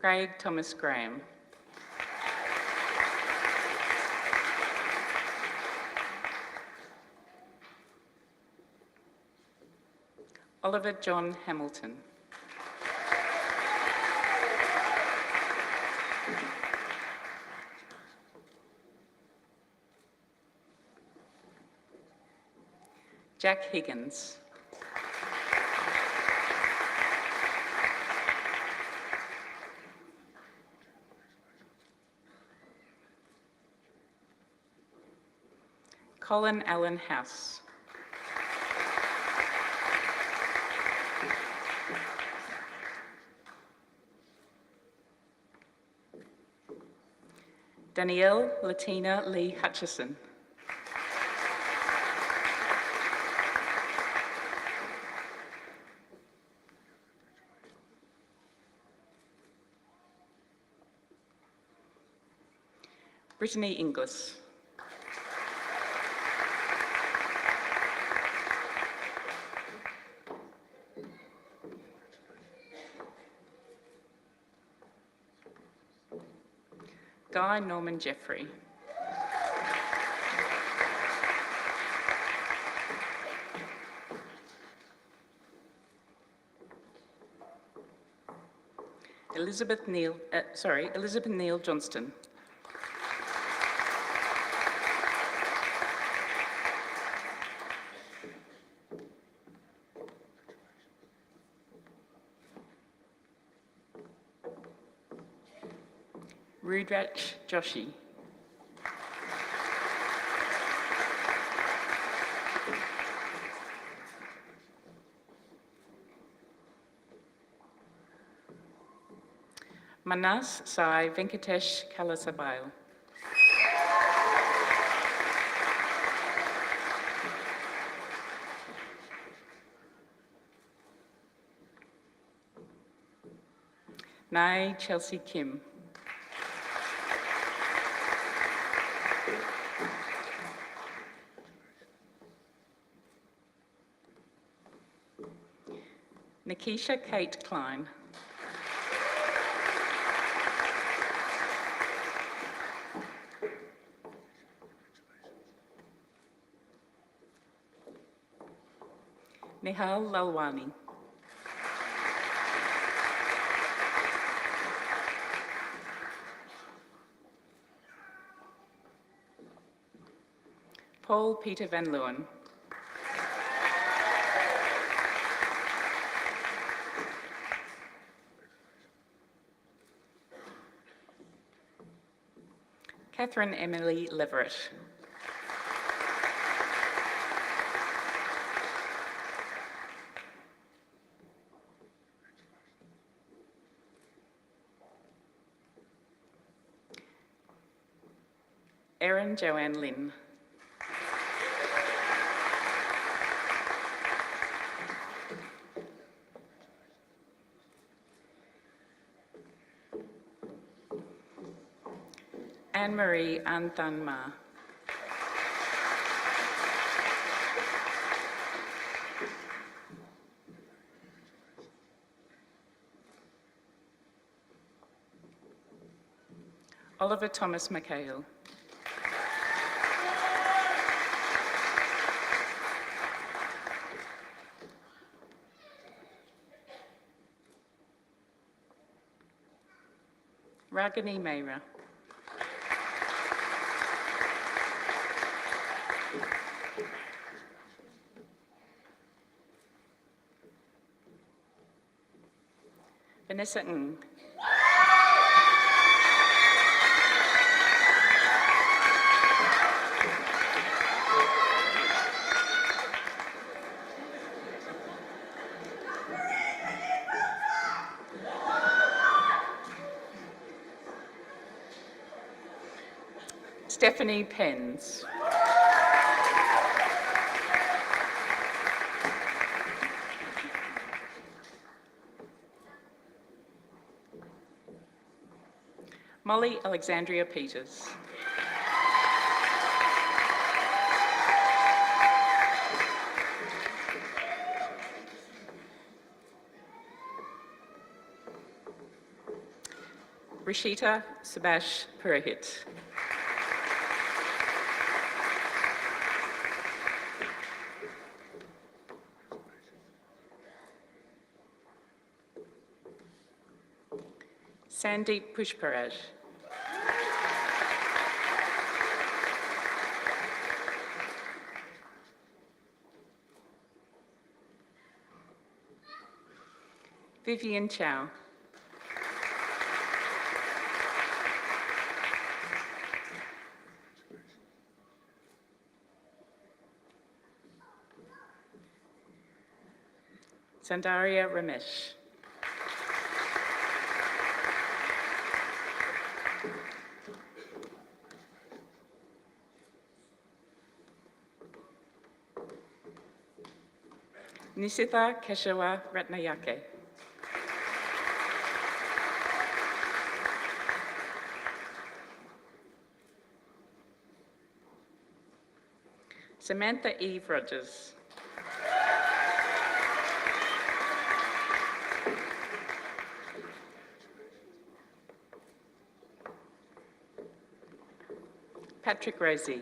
S10: Craig Thomas Graham. Oliver John Hamilton. Jack Higgins. Colin Allen House. Danielle Latina Lee Hutchison. Brittany Inglis. Guy Norman Jeffrey. Elizabeth Neal Johnston. Rudrach Joshi. Manas Sai Venkatesh Kalasabail. Nai Chelsea Kim. Nikisha Kate Klein. Nihal Lalwani. Paul Peter Van Leeuwen. Catherine Emily Leverett. Erin Joanne Lynn. Anne-Marie Anthan Ma. Oliver Thomas McHale. Ragini Mayra. Vanessa Ng. Stephanie Pens. Molly Alexandria Peters. Rishita Subash Purohit. Sandeep Pushparaj. Vivian Chow. Sandaria Ramesh. Nisitha Keshawa Ratnayake. Samantha Eve Rogers. Patrick Rosey.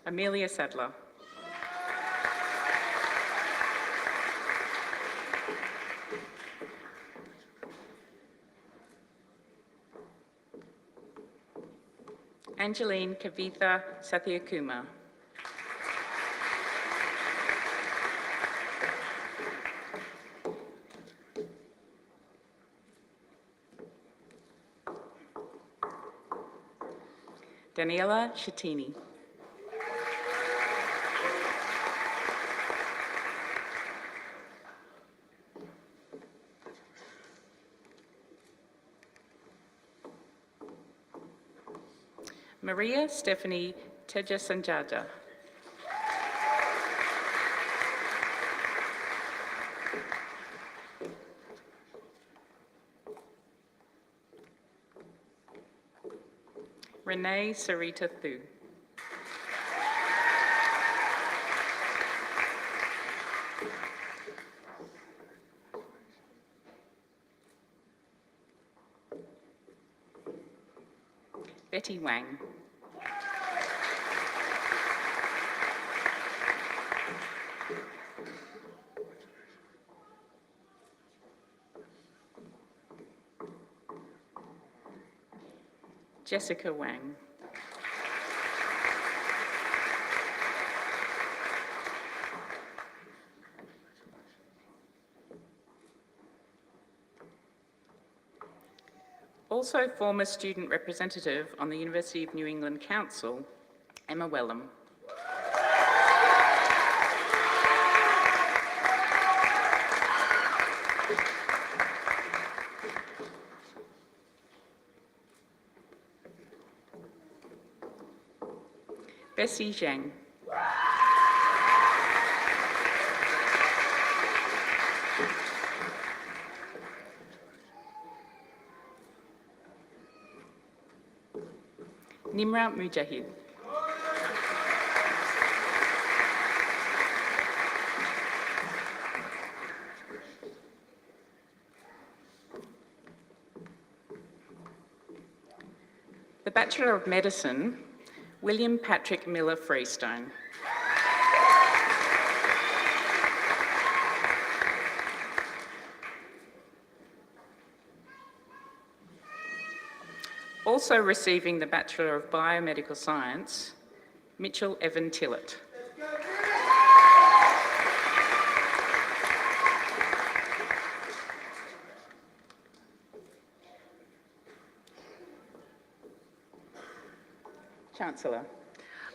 S10: Amelia Sadler. Angeline Kavitha Satyakumar. Daniela Shattini. Maria Stephanie Tejasanjaja. Renee Sarita Thu. Betty Wang. Jessica Wang. Also former student representative on the University of New England Council, Emma Wellham. Bessie Zhang. Nimra Mujahid. The Bachelor of Medicine, William Patrick Miller Freestone. Also receiving the Bachelor of Biomedical Science, Mitchell Evan Tillett. Chancellor,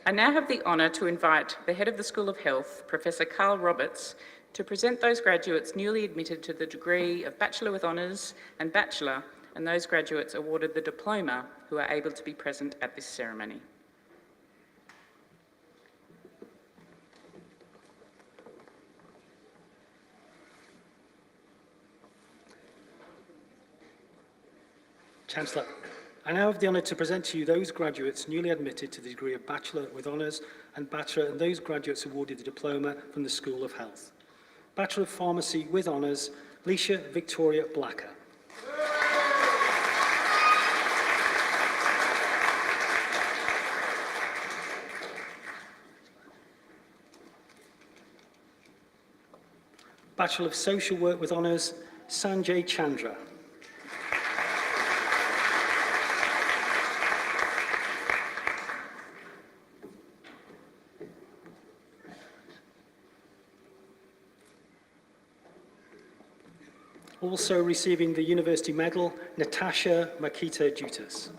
S10: I now have the honour to invite the Head of the School of Health, Professor Carl Roberts, to present those graduates newly admitted to the degree of Bachelor with Honours and Bachelor, and those graduates awarded the diploma who are able to be present at this ceremony.
S11: Chancellor, I now have the honour to present to you those graduates newly admitted to the degree of Bachelor with Honours and Bachelor, and those graduates awarded the diploma from the School of Health. Bachelor of Pharmacy with Honours, Leisha Victoria Blacker. Bachelor of Social Work with Honours, Sanjay Chandra. Also receiving the University Medal, Natasha Makita Jutas.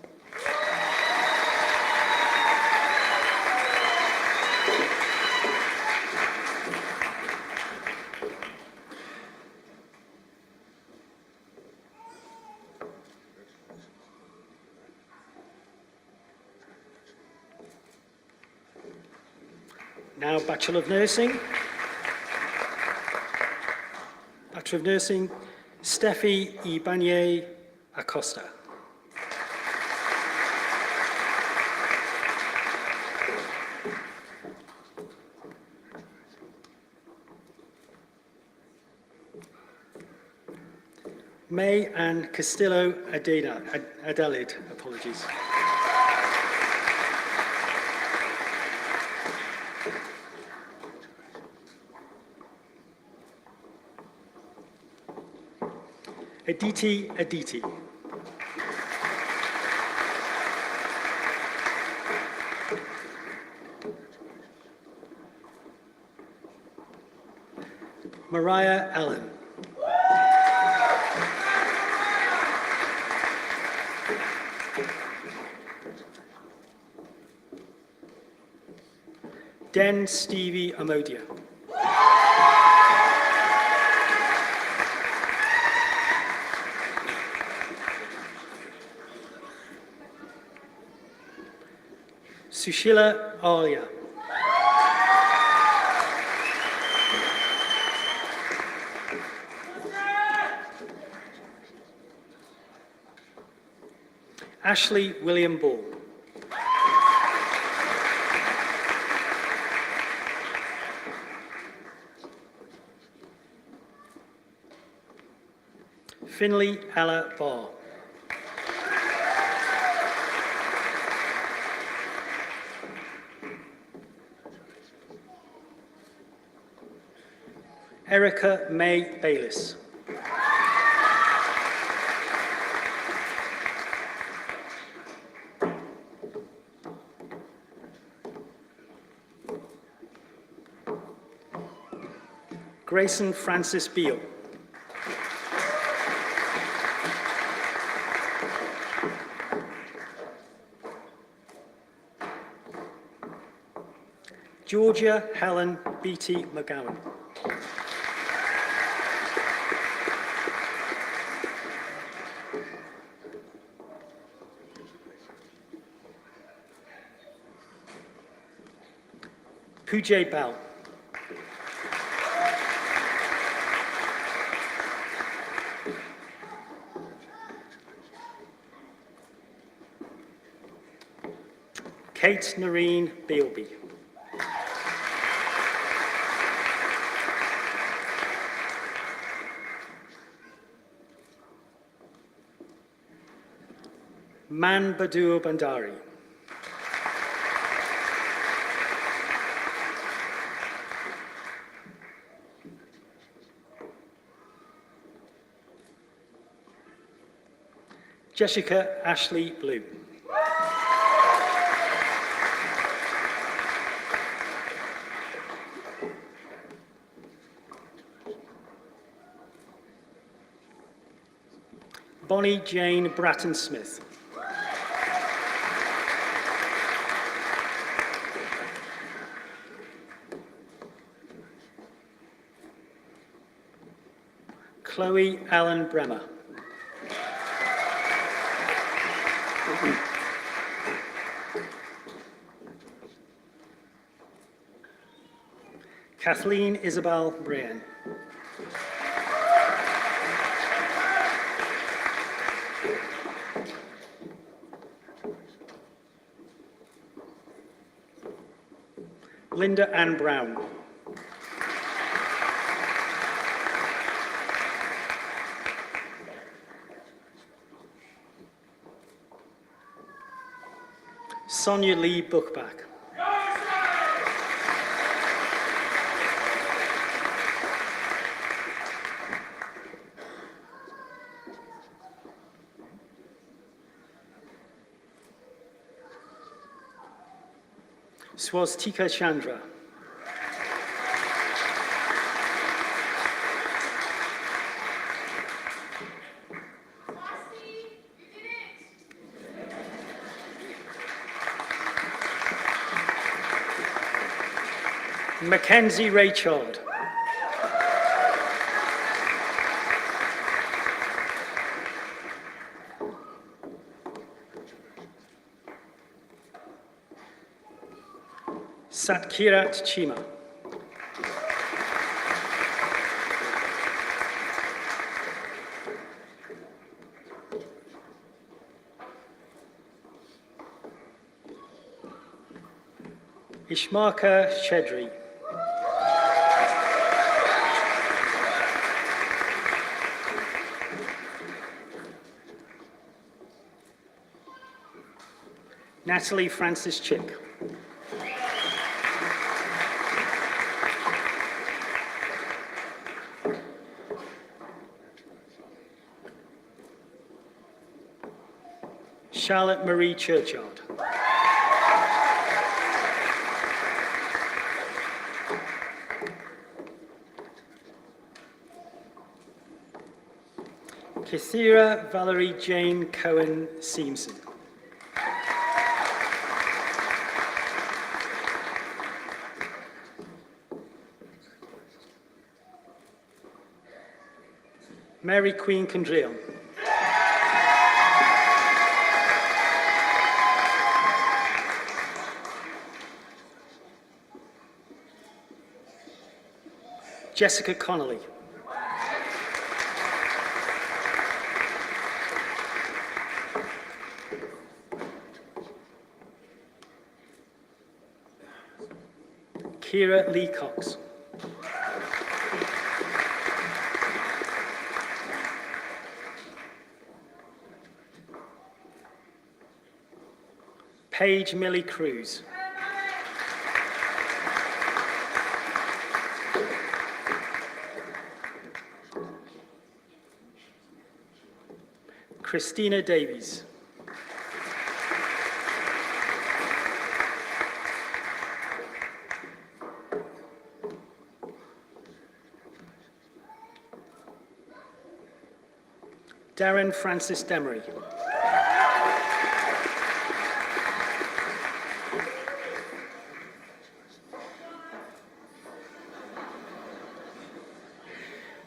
S11: Now, Bachelor of Nursing. Bachelor of Nursing, Steffi Ibanye Acosta. May Ann Castillo Adelaide, apologies. Aditi. Mariah Allen. Den Stevie Amodia. Sushila Alia. Ashley William Ball. Finley Ella Barr. Erica May Bayliss. Grayson Francis Beale. Georgia Helen Beatty McGowan. Pujay Bell. Kate Noreen Bealby. Man Badur Bandari. Jessica Ashley Blue. Bonnie Jane Bratton Smith. Chloe Allen Bremer. Kathleen Isabel Brian. Linda Ann Brown. Sonia Lee Bookback. Swastika Chandra. Mackenzie Raychard. Satkirat Chima. Ishmaka Shedri. Natalie Francis Chick. Charlotte Marie Churchyard. Kithira Valerie Jane Cohen Seamson. Mary Queen Condrion. Jessica Connolly. Kira Lee Cox. Paige Millie Cruz. Christina Davies. Darren Francis Demery.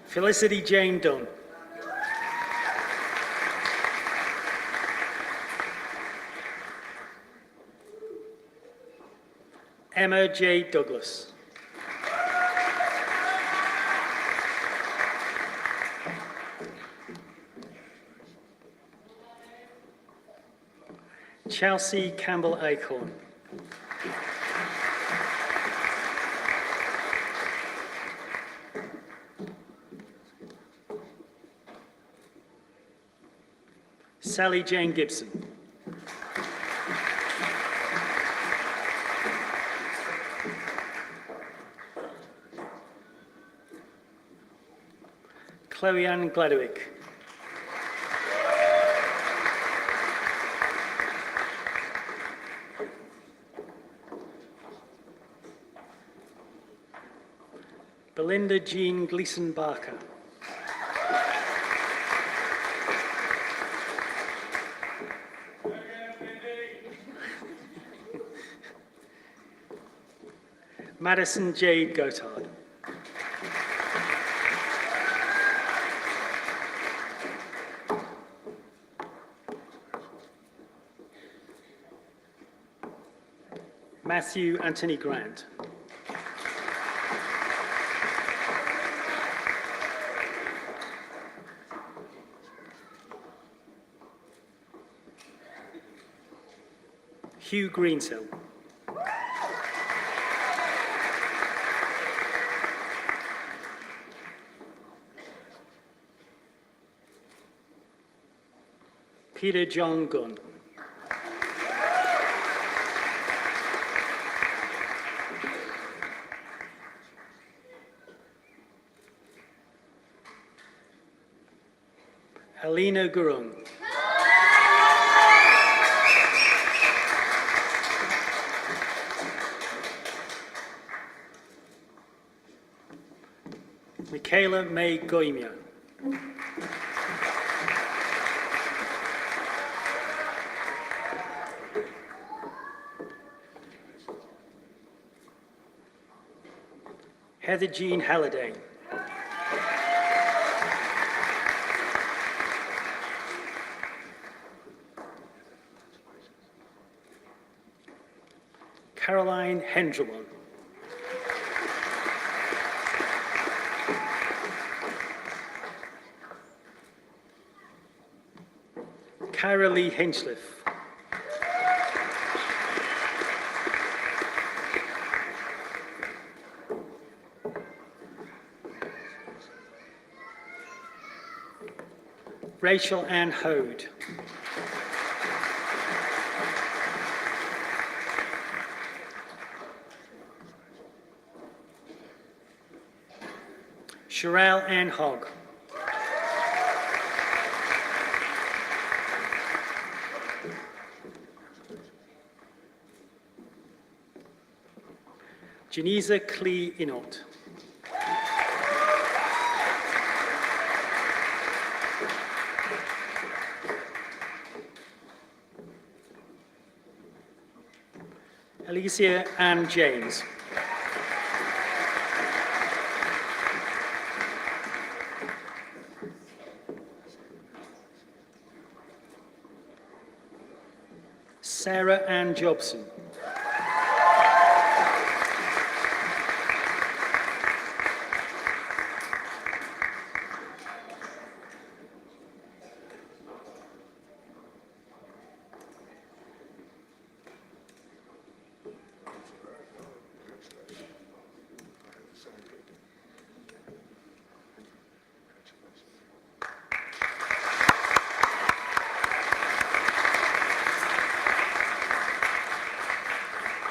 S11: Felicity Jane Dunn. Emma J. Douglas. Chelsea Campbell Acorn. Sally Jane Gibson. Chloe Ann Gladwick. Belinda Jean Gleason Barker. Madison Jade Gotard. Matthew Anthony Grant. Hugh Greensill. Peter John Gunn. Alina Gurung. Michaela May Goimia. Heather Jean Halliday. Caroline Hendrewon. Cara Lee Hinchliffe. Rachel Ann Hode. Sherelle Ann Hogg. Janisa Clee Inot. Alicia Ann James. Sarah Ann Jobson.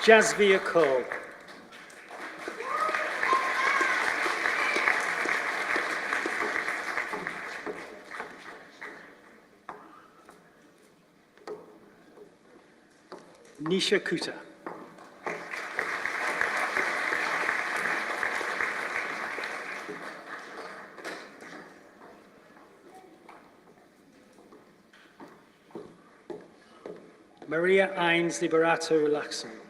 S11: Jasvia Cole. Nisha Kuta. Maria Ines Liberato Relaxon.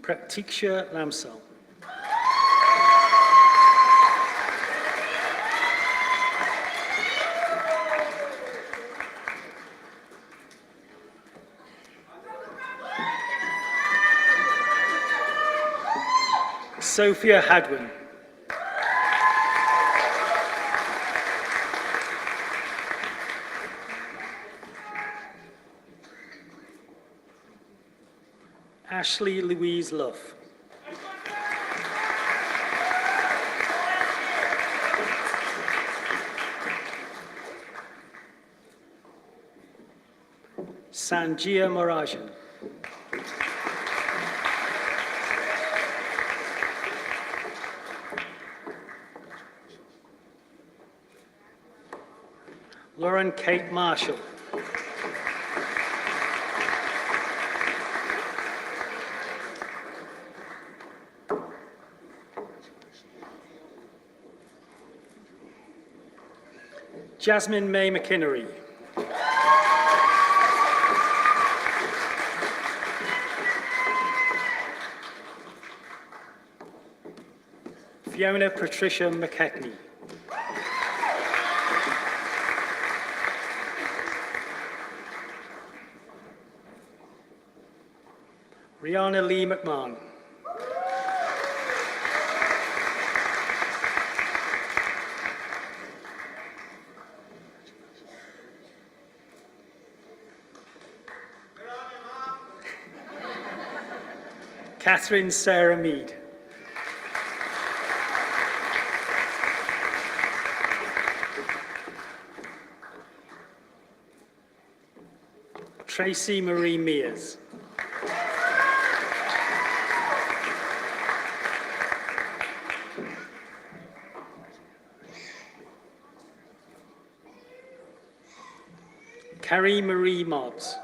S11: Pratiksha Lamsal. Sophia Hadwin. Ashley Louise Luff. Sanjia Morajan. Lauren Kate Marshall. Jasmine May McInnery. Fiona Patricia McKechnie. Rihanna Lee McMahon. Catherine Sarah Mead. Tracy Marie Mears. Carrie Marie Mobbs.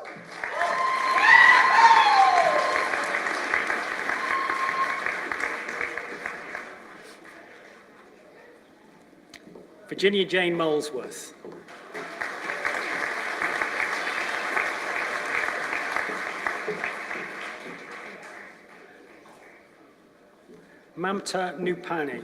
S11: Virginia Jane Molesworth. Mamta Nupani.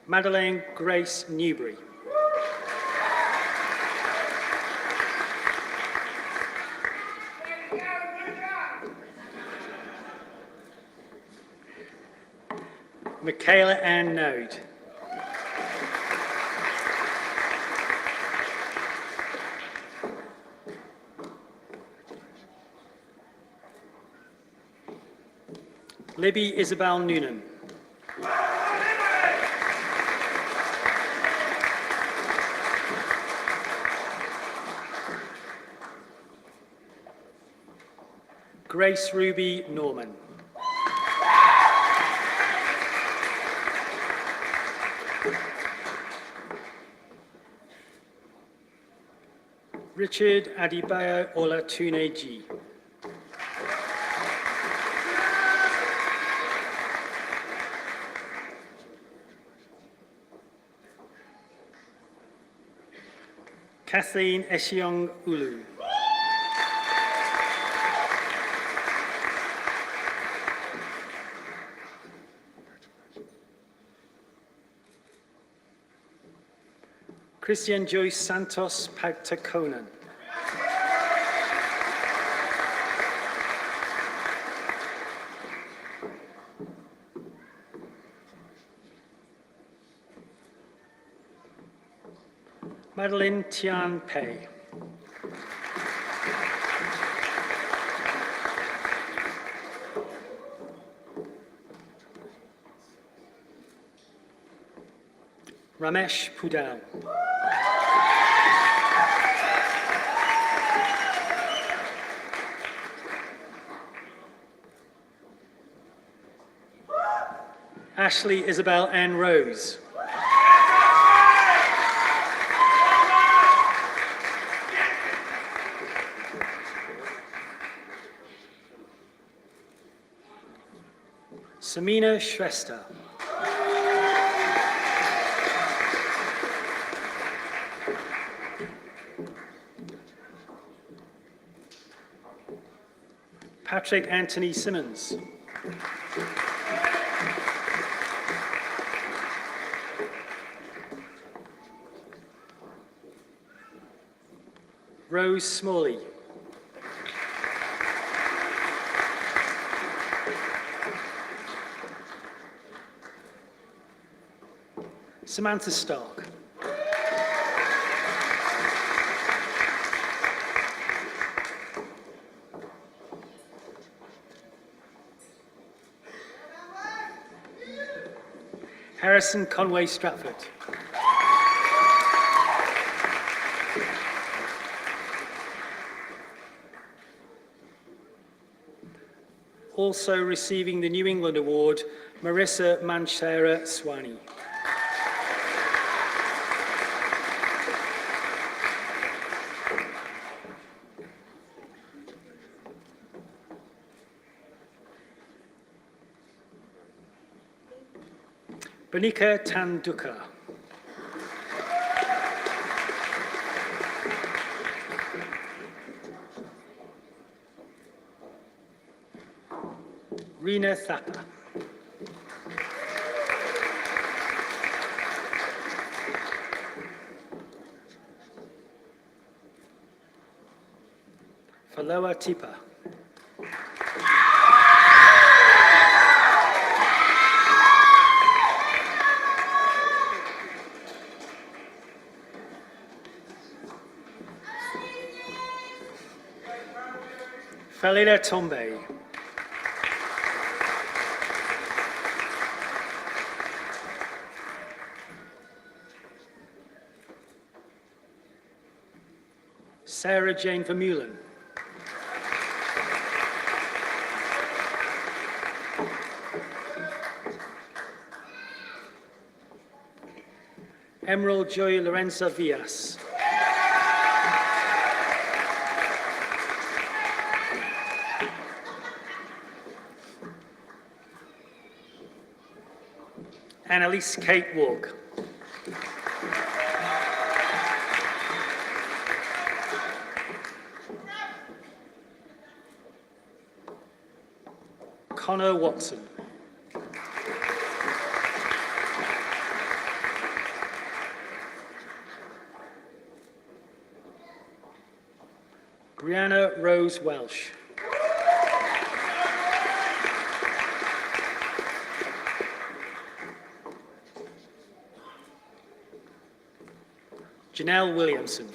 S11: Madeleine Grace Newbury. Michaela Ann Node. Libby Isabel Noonan. Grace Ruby Norman. Richard Adibayo Olatuneji. Kathleen Eshiong Ulu. Christian Joyce Santos Pagtaconan. Madeline Tian Pei. Ramesh Pudal. Ashley Isabel N. Rose. Samina Shrestha. Patrick Anthony Simmons. Rose Smalley. Samantha Stark. Harrison Conway Stratford. Also receiving the New England Award, Marissa Manchera Swani. Bonika Tanduka. Rena Thapa. Faloa Tipa. Falila Tombe. Sarah Jane Vermeulen. Emerald Joy Lorenza Villas. Annalise Kate Walk. Connor Watson. Brianna Rose Welsh. Janelle Williamson.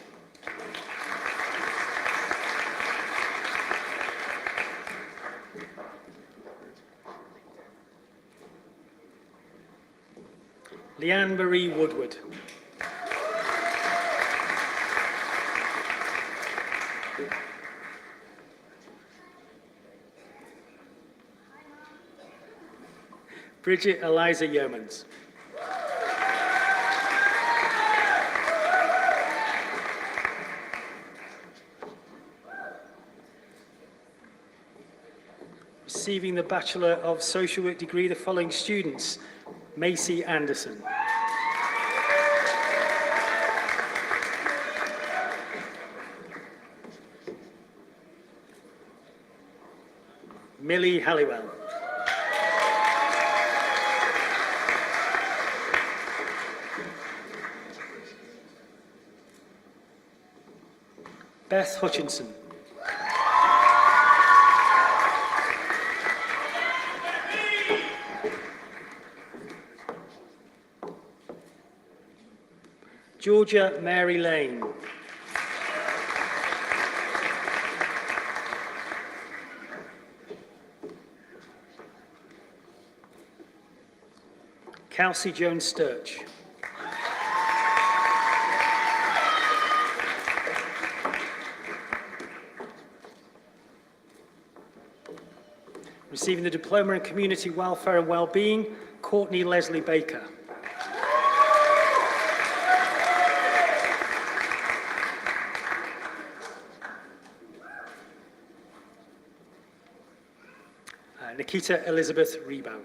S11: Leanne Marie Woodward. Bridget Eliza Yeomans. Receiving the Bachelor of Social Work degree, the following students: Macy Anderson. Millie Halliwell. Beth Hutchinson. Georgia Mary Lane. Kelsey Jones Sturch. Receiving the Diploma in Community Welfare and Wellbeing, Courtney Leslie Baker. Nikita Elizabeth Rebow.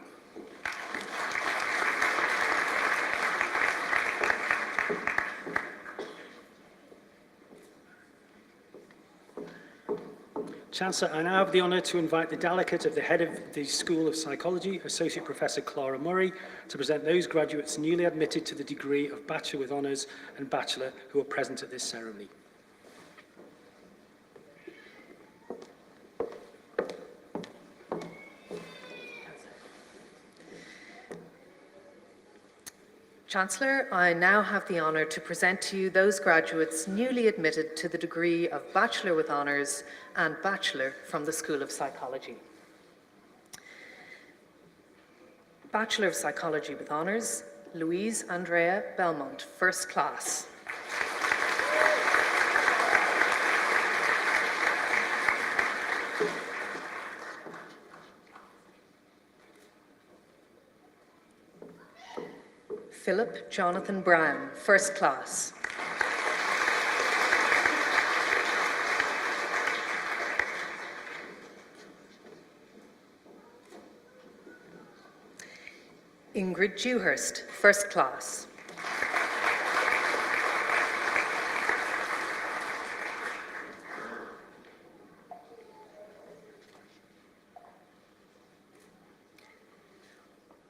S11: Chancellor, I now have the honour to invite the delegate of the head of the School of Psychology, Associate Professor Clara Murray, to present those graduates newly admitted to the degree of Bachelor with Honours and Bachelor who are present at this ceremony.
S12: Chancellor, I now have the honour to present to you those graduates newly admitted to the degree of Bachelor with Honours and Bachelor from the School of Psychology. Bachelor of Psychology with Honours, Louise Andrea Belmont, First Class. Philip Jonathan Brown, First Class. Ingrid Dewhurst, First Class.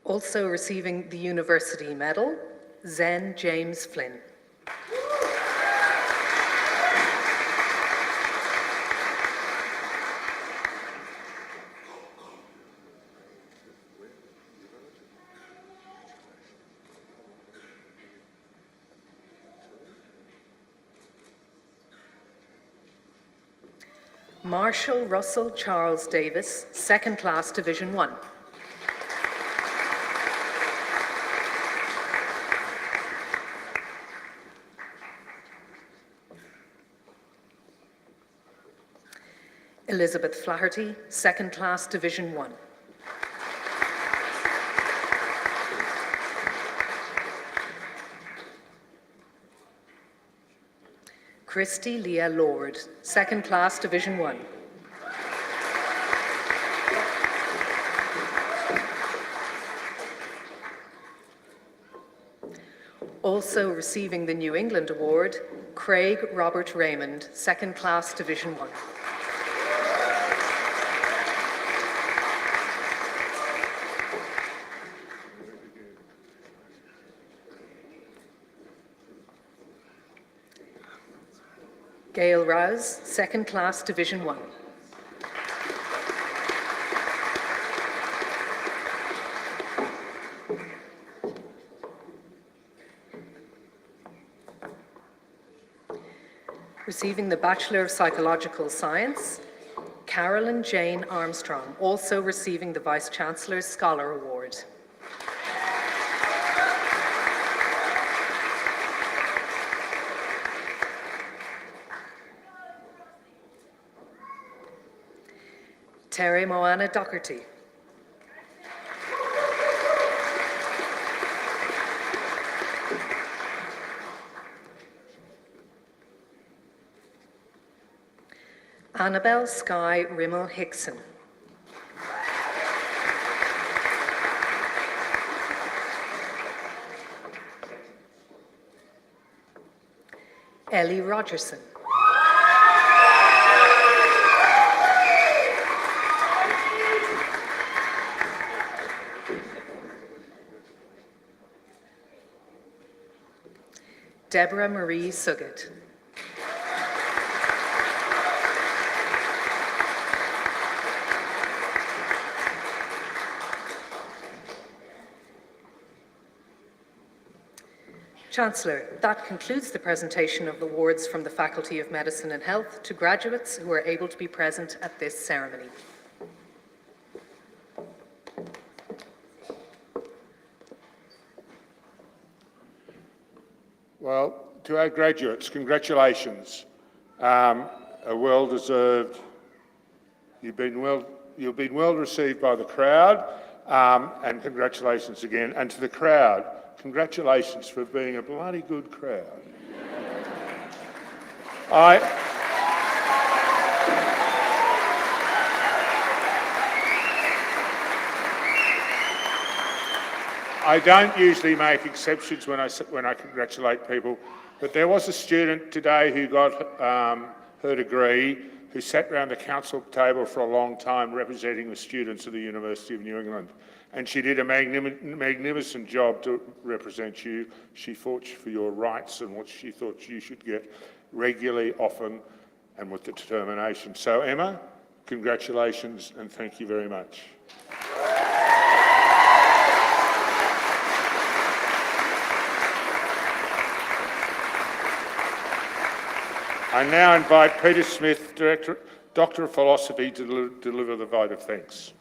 S12: Also receiving the University Medal, Zen James Flynn. Marshall Russell Charles Davis, Second Class, Division 1. Elizabeth Flaherty, Second Class, Division 1. Christy Leah Lord, Second Class, Division 1. Also receiving the New England Award, Craig Robert Raymond, Second Class, Division 1. Gail Rouse, Second Class, Division 1. Receiving the Bachelor of Psychological Science, Carolyn Jane Armstrong, also receiving the Vice-Chancellor's Scholar Award. Terry Moana Docherty. Annabelle Skye Rimmel Hickson. Ellie Rogerson. Deborah Marie Suggett. Chancellor, that concludes the presentation of the awards from the Faculty of Medicine and Health to graduates who are able to be present at this ceremony.
S4: Well, to our graduates, congratulations. A well-deserved. You've been well received by the crowd, and congratulations again. And to the crowd, congratulations for being a bloody good crowd. I don't usually make exceptions when I congratulate people, but there was a student today who got her degree, who sat around the council table for a long time representing the students of the University of New England. And she did a magnificent job to represent you. She fought for your rights and what she thought you should get regularly, often, and with determination. So Emma, congratulations and thank you very much. I now invite Peter Smith, Doctor of Philosophy, to deliver the vote of thanks.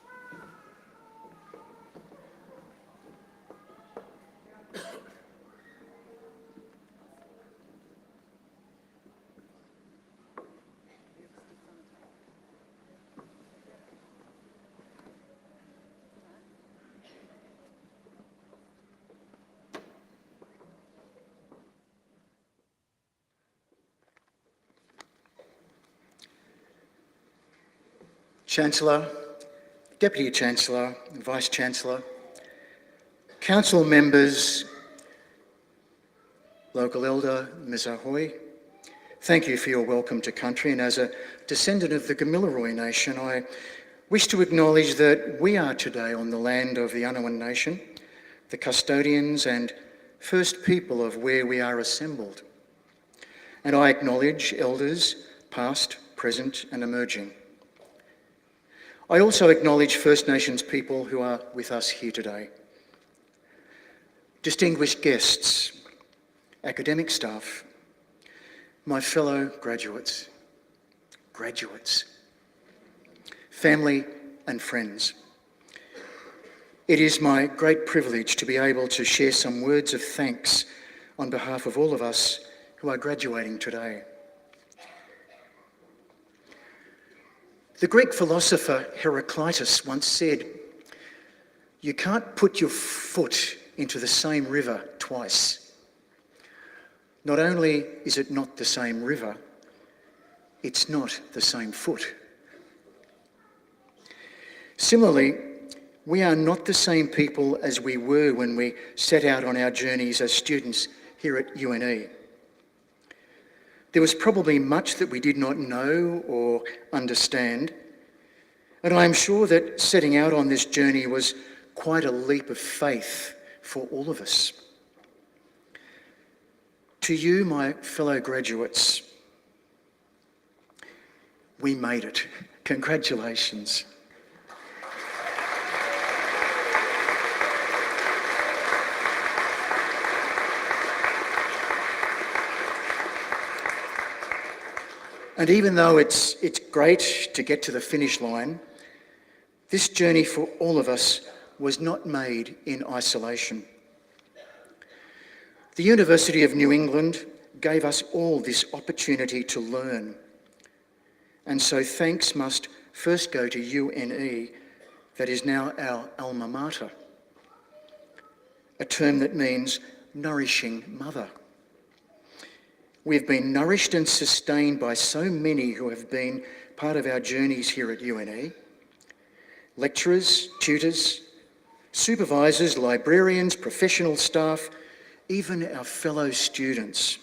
S13: Chancellor, Deputy Chancellor, Vice-Chancellor, Council members, local elder Ms Ahoy, thank you for your welcome to country, and as a descendant of the Gamilaroi Nation, I wish to acknowledge that we are today on the land of the Unawan Nation, the custodians and first people of where we are assembled. And I acknowledge elders, past, present and emerging. I also acknowledge First Nations people who are with us here today. Distinguished guests, academic staff, my fellow graduates, family and friends. It is my great privilege to be able to share some words of thanks on behalf of all of us who are graduating today. The Greek philosopher Heraclitus once said, "You can't put your foot into the same river twice." Not only is it not the same river, it's not the same foot. Similarly, we are not the same people as we were when we set out on our journeys as students here at UNE. There was probably much that we did not know or understand, and I am sure that setting out on this journey was quite a leap of faith for all of us. To you, my fellow graduates, we made it. Congratulations. And even though it's great to get to the finish line, this journey for all of us was not made in isolation. The University of New England gave us all this opportunity to learn. And so thanks must first go to UNE, that is now our alma mater, a term that means nourishing mother. We've been nourished and sustained by so many who have been part of our journeys here at UNE. Lecturers, tutors, supervisors, librarians, professional staff, even our fellow students.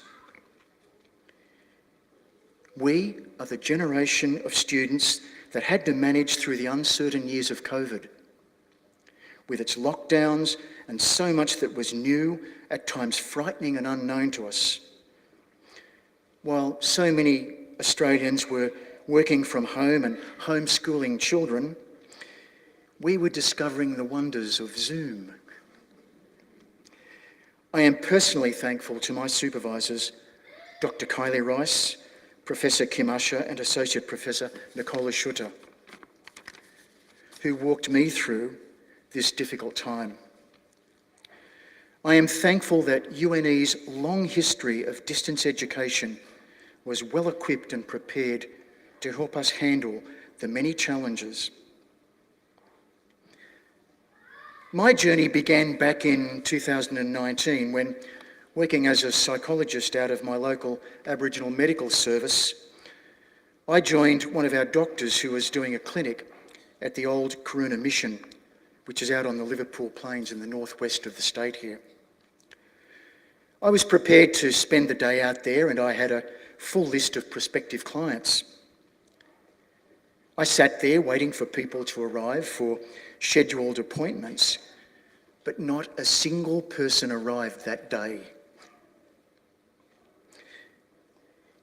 S13: We are the generation of students that had to manage through the uncertain years of COVID, with its lockdowns and so much that was new, at times frightening and unknown to us. While so many Australians were working from home and homeschooling children, we were discovering the wonders of Zoom. I am personally thankful to my supervisors, Dr. Kylie Rice, Professor Kim Usher and Associate Professor Nicola Schutter, who walked me through this difficult time. I am thankful that UNE's long history of distance education was well equipped and prepared to help us handle the many challenges. My journey began back in 2019 when, working as a psychologist out of my local Aboriginal medical service, I joined one of our doctors who was doing a clinic at the old Karuna Mission, which is out on the Liverpool Plains in the northwest of the state here. I was prepared to spend the day out there and I had a full list of prospective clients. I sat there waiting for people to arrive for scheduled appointments, but not a single person arrived that day.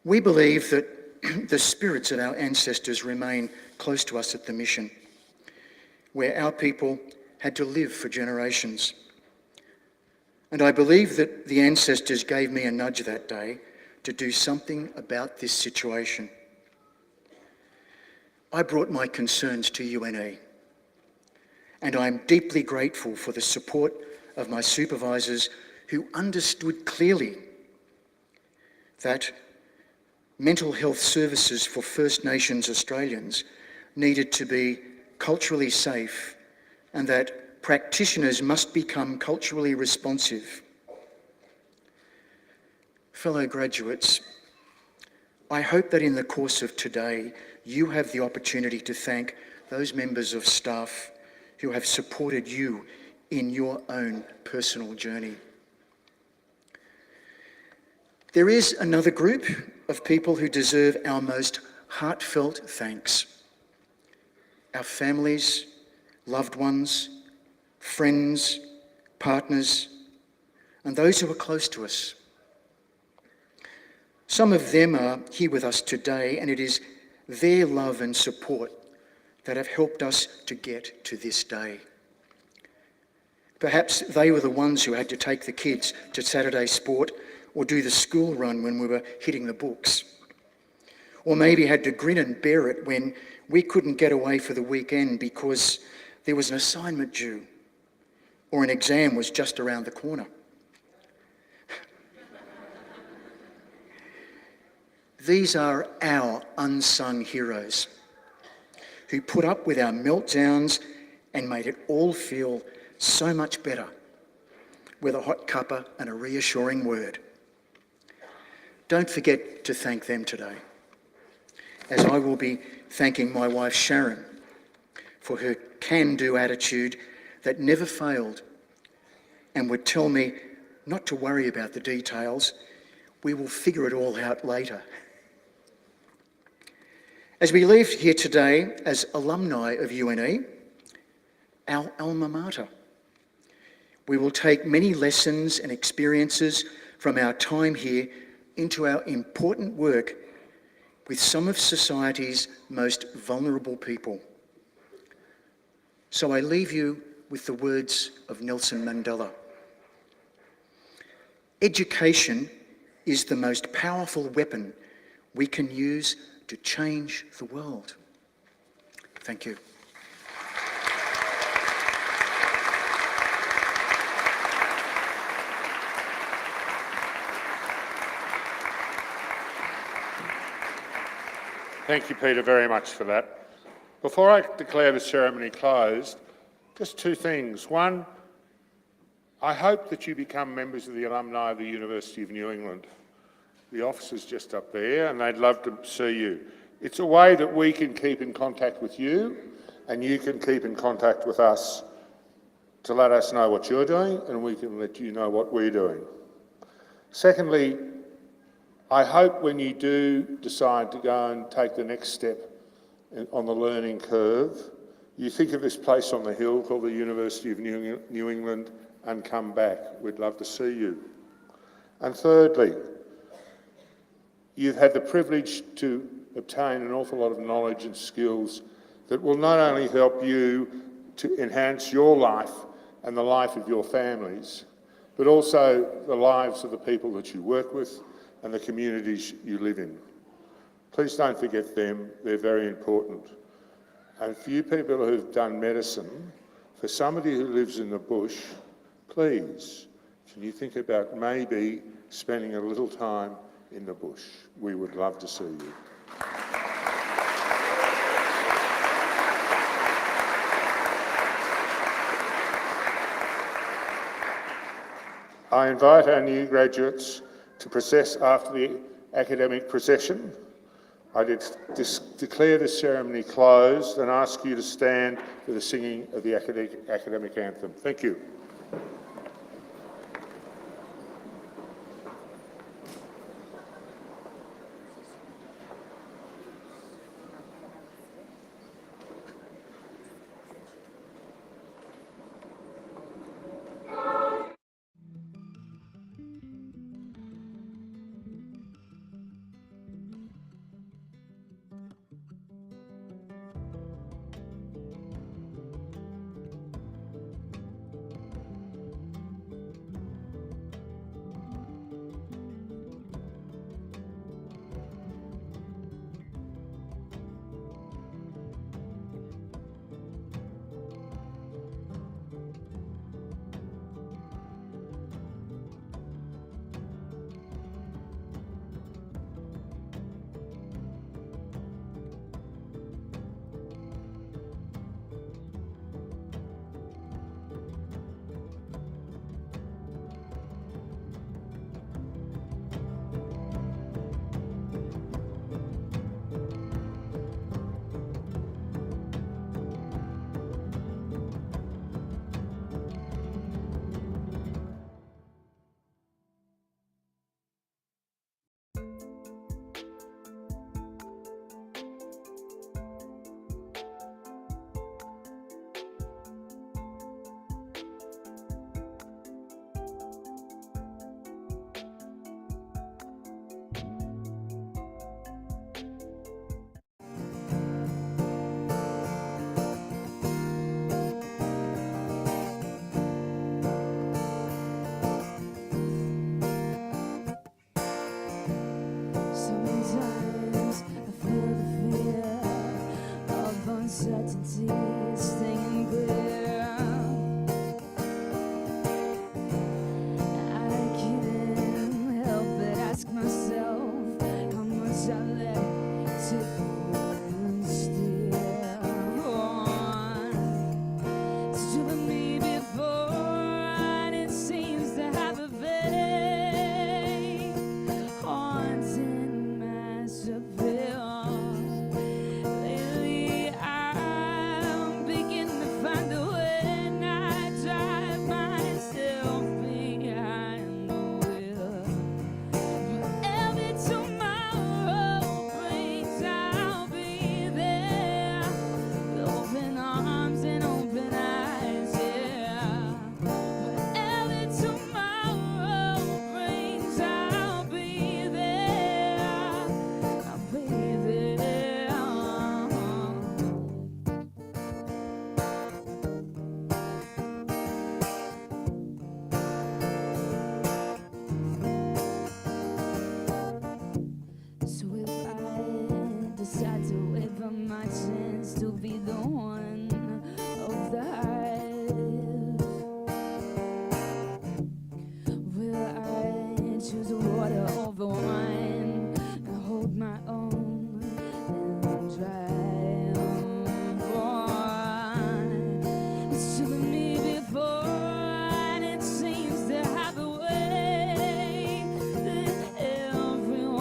S13: We believe that the spirits of our ancestors remain close to us at the mission, where our people had to live for generations. And I believe that the ancestors gave me a nudge that day to do something about this situation. I brought my concerns to UNE, and I'm deeply grateful for the support of my supervisors who understood clearly that mental health services for First Nations Australians needed to be culturally safe and that practitioners must become culturally responsive. Fellow graduates, I hope that in the course of today, you have the opportunity to thank those members of staff who have supported you in your own personal journey. There is another group of people who deserve our most heartfelt thanks. Our families, loved ones, friends, partners, and those who are close to us. Some of them are here with us today, and it is their love and support that have helped us to get to this day. Perhaps they were the ones who had to take the kids to Saturday sport or do the school run when we were hitting the books. Or maybe had to grin and bear it when we couldn't get away for the weekend because there was an assignment due or an exam was just around the corner. These are our unsung heroes who put up with our meltdowns and made it all feel so much better with a hot cuppa and a reassuring word. Don't forget to thank them today, as I will be thanking my wife Sharon for her can-do attitude that never failed and would tell me not to worry about the details, we will figure it all out later. As we leave here today as alumni of UNE, our alma mater, we will take many lessons and experiences from our time here into our important work with some of society's most vulnerable people. So I leave you with the words of Nelson Mandela. Education is the most powerful weapon we can use to change the world. Thank you.
S4: Thank you, Peter, very much for that. Before I declare the ceremony closed, just two things. One, I hope that you become members of the alumni of the University of New England. the officers just up there, and they'd love to see you. It's a way that we can keep in contact with you, and you can keep in contact with us to let us know what you're doing, and we can let you know what we're doing. Secondly, I hope when you do decide to go and take the next step on the learning curve, you think of this place on the hill called the University of New England and come back. We'd love to see you. And thirdly, you've had the privilege to obtain an awful lot of knowledge and skills that will not only help you to enhance your life and the life of your families, but also the lives of the people that you work with and the communities you live in. Please don't forget them, they're very important. And for you people who've done medicine, for somebody who lives in the bush, please, can you think about maybe spending a little time in the bush? We would love to see you. I invite our new graduates to process after the academic procession. I declare this ceremony closed and ask you to stand for the singing of the academic anthem. Thank you.
S2: Sometimes I feel the fear of uncertainty staying clear. I can't help but ask myself how much I let tip and steer on. It's driven me before, and it seems to have a vague haunting mass appeal. Lately I'm beginning to find the way, and I drive myself behind the wheel. Every tomorrow brings, I'll be there with open arms and open eyes, yeah. Every tomorrow brings, I'll be there, I'll be there. So if I decide to wait for my chance to be the one of the hive, will I choose water over wine and hold my own and drive on? It's driven me before, and it seems to have a way that everyone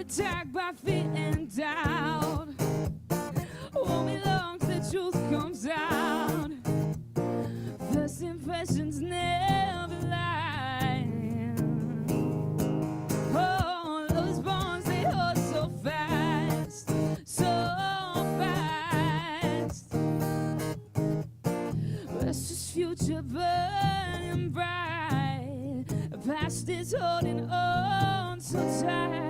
S2: attacked by fear and doubt. Won't be long till the truth comes out. First impressions never lie. Oh, those bonds they hold so fast, so fast. Restless future burning bright. The past is holding on so tight.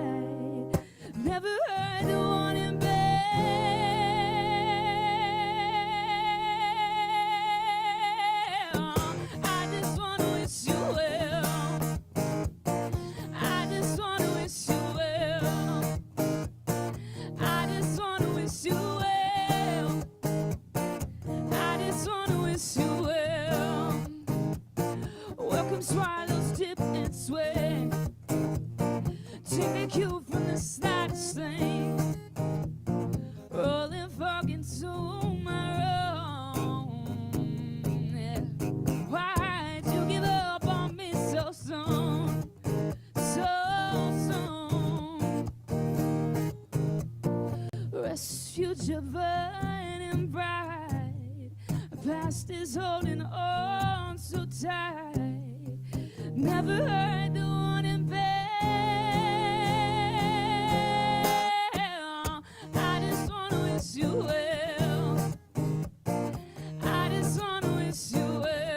S2: Never heard the warning bell. I just wanna wish you well. I just wanna wish you well. I just wanna wish you well. I just wanna wish you well. Welcome swallows, dip and sway. Take a cue from the slightest thing. Rolling fog into my room. Yeah. Why'd you give up on me so soon? So soon. Rest future burning bright. The past is holding on so tight. Never heard the